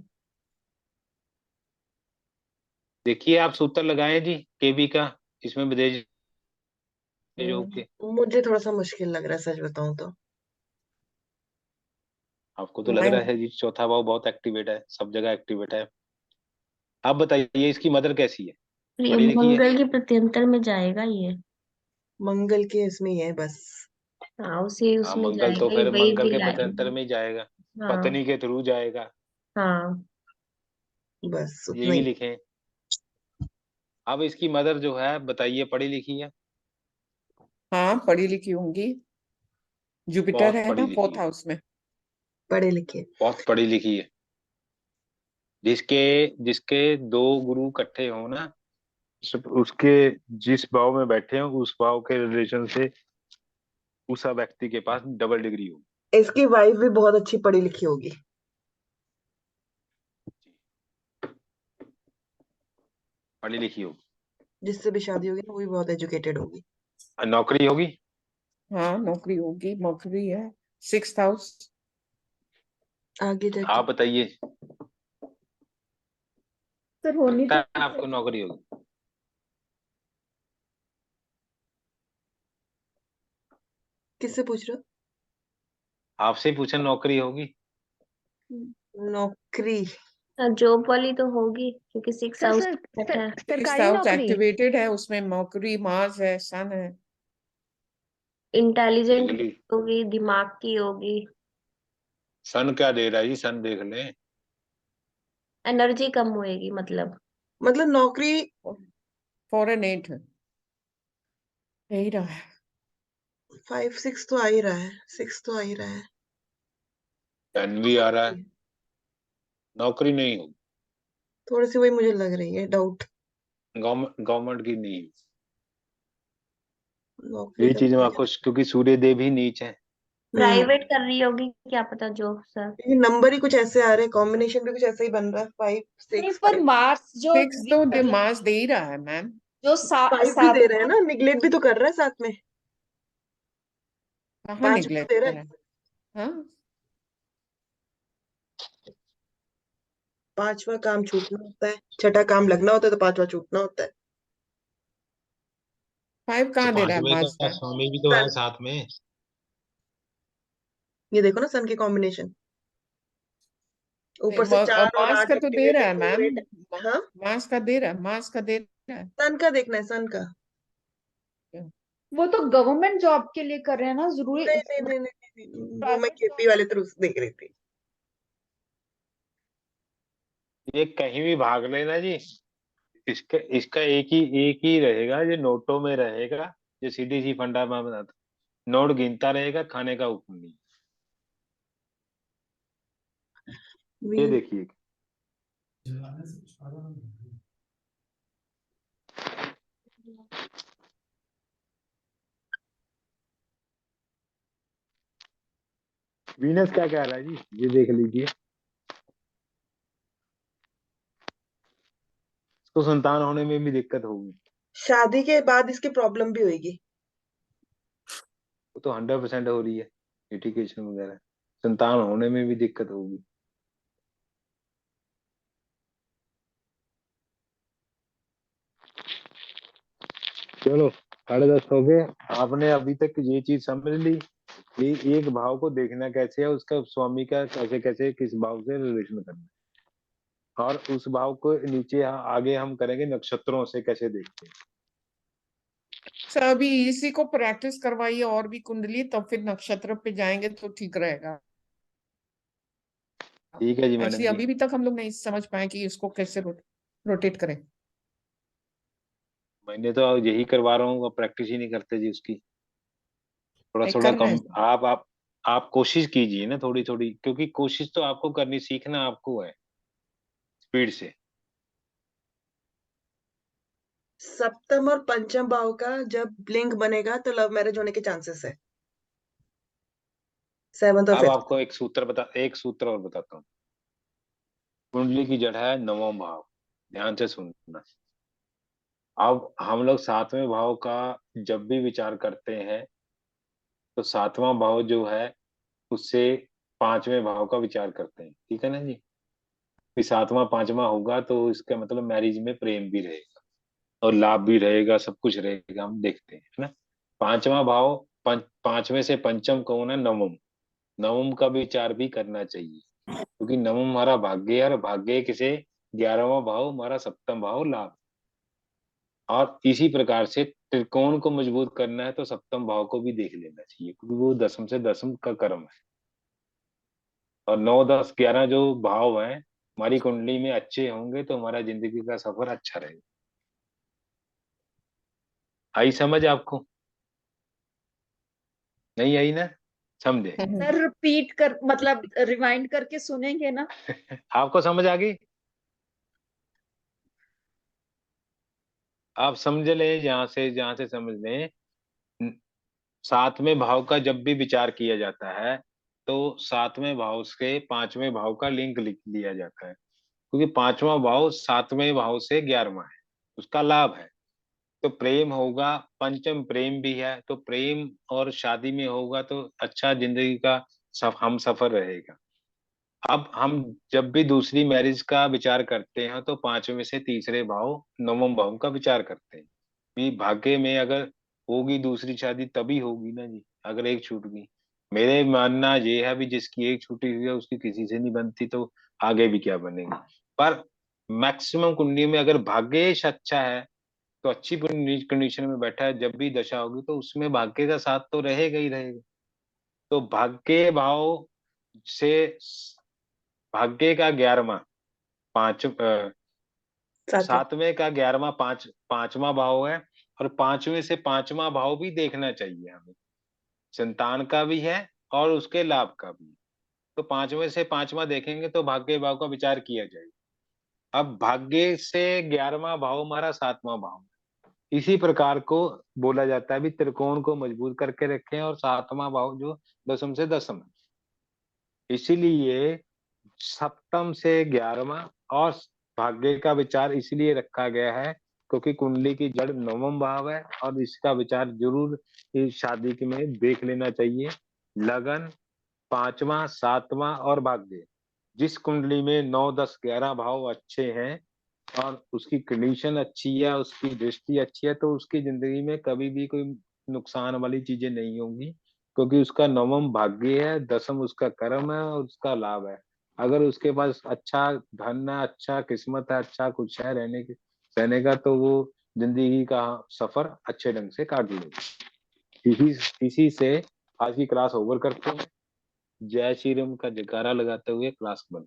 Speaker 1: देखिए आप सूत्र लगाए जी केबी का, इसमें विदेश योग के।
Speaker 7: मुझे थोड़ा सा मुश्किल लग रहा है, सच बताऊं तो।
Speaker 1: आपको तो लग
Speaker 3: 9।
Speaker 1: रहा है जी चौथा भाव बहुत एक्टिवेट है, सब जगह एक्टिवेट है। आप बताइए इसकी मदर कैसी है,
Speaker 8: ये
Speaker 1: पढ़ी लिखी है?
Speaker 8: मंगल के प्रत्यंतर में जाएगा ये।
Speaker 7: मंगल के इसमें ही है बस।
Speaker 8: हाँ उसी
Speaker 1: हाँ,
Speaker 8: उसमें
Speaker 1: मंगल तो
Speaker 8: जाएगा, ये
Speaker 1: फिर
Speaker 8: वही
Speaker 1: मंगल
Speaker 8: भी
Speaker 1: के
Speaker 8: लाएगा।
Speaker 1: पचहत्तर में ही जाएगा,
Speaker 8: हाँ
Speaker 1: पत्नी के थ्रू जाएगा,
Speaker 8: हाँ।
Speaker 7: बस
Speaker 1: ये
Speaker 7: उतना
Speaker 1: भी
Speaker 7: ही।
Speaker 1: लिखें। अब इसकी मदर जो है बताइए, पढ़ी लिखी है?
Speaker 3: हाँ पढ़ी लिखी होंगी, जुपिटर
Speaker 1: बहुत
Speaker 3: है
Speaker 1: पढ़ी
Speaker 3: ना
Speaker 1: लिखी
Speaker 3: 4th
Speaker 1: है,
Speaker 3: हाउस में।
Speaker 7: पढ़े लिखे।
Speaker 1: बहुत पढ़ी लिखी है। जिसके जिसके दो गुरु इकट्ठे हो ना, उसके जिस भाव में बैठे हो उस भाव के रिलेशन से उस व्यक्ति के पास डबल डिग्री हो।
Speaker 7: इसकी वाइफ भी बहुत अच्छी पढ़ी लिखी होगी,
Speaker 1: पढ़ी लिखी हो,
Speaker 7: जिससे भी शादी होगी ना वो भी बहुत एजुकेटेड होगी।
Speaker 1: नौकरी होगी।
Speaker 3: हाँ नौकरी होगी, नौकरी है 6th हाउस।
Speaker 7: आगे जाके
Speaker 1: आप बताइए,
Speaker 4: सर होनी
Speaker 1: लगता
Speaker 4: तो
Speaker 1: है आपको नौकरी होगी?
Speaker 7: किससे पूछ रहे
Speaker 1: आपसे पूछा, नौकरी होगी?
Speaker 7: हो? नौकरी
Speaker 8: जॉब वाली तो होगी क्योंकि 6
Speaker 2: सर
Speaker 8: हाउस
Speaker 2: सर
Speaker 8: बैठा है।
Speaker 3: 6th
Speaker 2: सरकारी
Speaker 3: हाउस
Speaker 2: नौकरी।
Speaker 3: एक्टिवेटेड है, उसमें मरकरी, मार्स है, सन है।
Speaker 8: इंटेलिजेंट
Speaker 1: बिजली।
Speaker 8: होगी, दिमाग की होगी,
Speaker 1: सन क्या दे रहा है जी, सन देख लें।
Speaker 8: एनर्जी कम होएगी मतलब।
Speaker 7: मतलब नौकरी।
Speaker 3: फॉरेन 8 है, यही रहा है।
Speaker 7: 5 6 तो आ ही रहा है, 6 तो आ ही रहा है।
Speaker 1: सन भी आ रहा है, नौकरी नहीं होगी।
Speaker 7: थोड़ी सी वही मुझे लग रही है डाउट।
Speaker 1: गवर्नमेंट की नहीं।
Speaker 7: नौकरी
Speaker 1: ये
Speaker 7: का
Speaker 1: चीज
Speaker 7: तो
Speaker 1: में
Speaker 7: मुझे।
Speaker 1: आपको, क्योंकि सूर्य देव ही नीच है।
Speaker 8: प्राइवेट कर रही होगी, क्या पता जॉब सर।
Speaker 7: ये नंबर ही कुछ ऐसे आ रहे हैं, कॉम्बिनेशन भी कुछ ऐसा ही बन रहा है, 5
Speaker 4: नहीं
Speaker 7: 6
Speaker 4: पर
Speaker 7: 5।
Speaker 4: मार्स जो
Speaker 3: 6 तो
Speaker 4: मतलब
Speaker 3: मार्स दे ही रहा है मैम।
Speaker 4: जो
Speaker 7: 5 भी दे रहे हैं ना, निगलेक्ट भी तो कर रहा है साथ में।
Speaker 3: कहाँ
Speaker 7: 5 भी तो
Speaker 3: निगलेक्ट
Speaker 7: दे रहा
Speaker 3: करा
Speaker 7: है।
Speaker 3: है? हाँ
Speaker 7: 5वां काम छूटना होता है, 6ठा काम लगना होता है, तो 5वां छूटना होता है।
Speaker 3: 5
Speaker 1: तो
Speaker 3: कहाँ दे रहा है
Speaker 1: 5वें
Speaker 3: मार्स
Speaker 1: का
Speaker 3: में?
Speaker 1: स्वामी भी तो है
Speaker 7: सन,
Speaker 1: साथ में।
Speaker 7: ये देखो ना सन के कॉम्बिनेशन, ऊपर से
Speaker 3: और
Speaker 7: 4 और
Speaker 3: मार्स
Speaker 7: 8
Speaker 3: का तो दे रहा
Speaker 7: एक्टिवेटेड
Speaker 3: है
Speaker 7: तो
Speaker 3: मैम।
Speaker 7: 8। हाँ,
Speaker 3: मार्स का दे रहा है, मार्स का दे रहा है।
Speaker 7: सन का देखना है, सन का।
Speaker 4: वो तो गवर्नमेंट जॉब के लिए कर रहे हैं ना, जरूरी
Speaker 7: नहीं नहीं नहीं नहीं, वो मैं
Speaker 4: प्राइवेट
Speaker 7: केपी वाले थ्रू देख रही थी।
Speaker 1: ये कहीं भी भाग लेना जी, इसका इसका एक ही रहेगा, ये नोटों में रहेगा। ये सीधी सी फंडा मैं बताता हूँ। नोट गिनता रहेगा, खाने का हुक्म नहीं। ये
Speaker 7: वीन
Speaker 1: देखिए, वीनस क्या कह रहा है जी, ये देख लीजिए। इसको संतान होने में भी दिक्कत होगी।
Speaker 7: शादी के बाद इसकी प्रॉब्लम भी होगी।
Speaker 1: वो तो 100% हो रही है, एजुकेशन वगैरह। संतान होने में भी दिक्कत होगी। चलो, 10:30 हो गए। आपने अभी तक ये चीज समझ ली कि एक भाव को देखना कैसे है, उसका स्वामी का कैसे कैसे किस भाव से रिलेशन करना है, और उस भाव को नीचे आगे हम करेंगे नक्षत्रों से कैसे देखते हैं।
Speaker 3: सर अभी इसी को प्रैक्टिस करवाइए और भी कुंडली, तब फिर नक्षत्र पे जाएंगे तो ठीक रहेगा।
Speaker 1: ठीक है जी मैडम
Speaker 3: एक्चुअली
Speaker 1: जी।
Speaker 3: अभी भी तक हम लोग नहीं समझ पाए कि इसको कैसे रोटेट करें।
Speaker 1: मैंने तो यही करवा रहा हूँ, प्रैक्टिस ही नहीं करते जी उसकी। थोड़ा
Speaker 3: नहीं
Speaker 1: थोड़ा
Speaker 3: करना है
Speaker 1: कम आप कोशिश कीजिए ना, थोड़ी थोड़ी, क्योंकि कोशिश तो आपको करनी, सीखना आपको है स्पीड से।
Speaker 7: सप्तम और पंचम भाव का जब लिंक बनेगा तो लव मैरिज होने के चांसेस है, 7th और
Speaker 1: अब
Speaker 7: 5th।
Speaker 1: आपको एक सूत्र और बताता हूँ। कुंडली की जड़ है 9वां भाव, ध्यान से सुनना। अब हम लोग 7वें भाव का जब भी विचार करते हैं, तो 7वां भाव जो है उससे 5वें भाव का विचार करते हैं, ठीक है ना जी। फिर 7वां 5वां होगा तो इसका मतलब मैरिज में प्रेम भी रहेगा और लाभ भी रहेगा, सब कुछ रहेगा, हम देखते हैं, है ना। 5वां भाव, 5वें से पंचम को ना नवम, नवम का विचार भी करना चाहिए, क्योंकि नवम हमारा भाग्य है, और भाग्य किसे, 11वां भाव हमारा सप्तम भाव लाभ। और इसी प्रकार से त्रिकोण को मजबूत करना है तो सप्तम भाव को भी देख लेना चाहिए, क्योंकि वो दसम से दसम का कर्म है। और 9, 10, 11 जो भाव हैं हमारी कुंडली में अच्छे होंगे तो हमारा जिंदगी का सफर अच्छा रहेगा। आई समझ आपको? नहीं आई ना? समझे?
Speaker 4: सर रिपीट कर मतलब रिवाइंड करके सुनेंगे ना?
Speaker 1: आपको समझ आ गई? आप समझ ले, जहां से समझ लें। सातवें भाव का जब भी विचार किया जाता है तो सातवें भाव से पांचवें भाव का लिंक लिख लिया जाता है, क्योंकि पांचवा भाव सातवें भाव से 11वां है, उसका लाभ है। तो प्रेम होगा, पंचम प्रेम भी है, तो प्रेम और शादी में होगा तो अच्छा जिंदगी का हम सफर रहेगा। अब हम जब भी दूसरी मैरिज का विचार करते हैं तो पांचवें से तीसरे भाव नवम भाव का विचार करते हैं कि भाग्य में अगर होगी दूसरी शादी तभी होगी ना जी, अगर एक छूट गई। मेरे मानना ये है भी, जिसकी एक छूटी हुई है उसकी किसी से नहीं बनती तो आगे भी क्या बनेगी। पर मैक्सिमम कुंडली में अगर भाग्येश अच्छा है तो अच्छी कंडीशन में बैठा है, जब भी दशा होगी तो उसमें भाग्य का साथ तो रहेगा ही रहेगा। तो भाग्य भाव से भाग्य का 11वां, पांच
Speaker 7: सातवां।
Speaker 1: सातवें का 11वां पांचवा भाव है। और पांचवें से पांचवा भाव भी देखना चाहिए हमें, संतान का भी है और उसके लाभ का भी। तो पांचवें से पांचवा देखेंगे तो भाग्य भाव का विचार किया जाएगा। अब भाग्य से 11वां भाव हमारा सातवां भाव है। इसी प्रकार को बोला जाता है भी त्रिकोण को मजबूत करके रखें, और सातवां भाव जो दसम से दसम है, इसीलिए सप्तम से 11वां और भाग्य का विचार इसलिए रखा गया है क्योंकि कुंडली की जड़ नवम भाव है, और इसका विचार जरूर इस शादी के में देख लेना चाहिए। लगन, पांचवा, सातवां और भाग्य, जिस कुंडली में 9, 10, 11 भाव अच्छे हैं और उसकी कंडीशन अच्छी है, उसकी दृष्टि अच्छी है, तो उसकी जिंदगी में कभी भी कोई नुकसान वाली चीजें नहीं होंगी, क्योंकि उसका नवम भाग्य है, दसम उसका कर्म है और उसका लाभ है। अगर उसके पास अच्छा धन है, अच्छा किस्मत है, अच्छा कुछ है रहने का, तो वो जिंदगी का सफर अच्छे ढंग से काट लेगा। इसी से आज की क्लास ओवर करते हैं। जय श्री राम का जयकारा लगाते हुए क्लास बंद।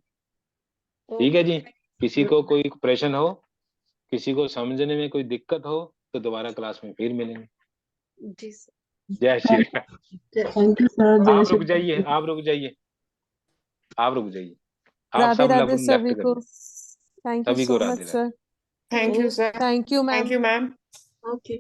Speaker 1: ठीक है जी। किसी को कोई प्रश्न हो, किसी को समझने में कोई दिक्कत हो तो दोबारा क्लास में फिर मिलेंगे।
Speaker 4: जी सर।
Speaker 1: जय Shri Ram.
Speaker 6: Thank you sir. जय
Speaker 1: आप
Speaker 6: श्री
Speaker 1: रुक जाइए, आप रुक जाइए, आप रुक जाइए। आप
Speaker 5: राधे
Speaker 1: सब
Speaker 5: राधे
Speaker 1: लेफ्ट
Speaker 5: सभी
Speaker 1: कर
Speaker 5: को।
Speaker 1: लो।
Speaker 5: थैंक यू
Speaker 1: सभी को
Speaker 5: so
Speaker 1: Radhe
Speaker 5: much
Speaker 1: Radhe.
Speaker 5: Sir.
Speaker 7: Thank you sir.
Speaker 5: Thank you ma'am.
Speaker 7: Thank you ma'am.
Speaker 4: Okay.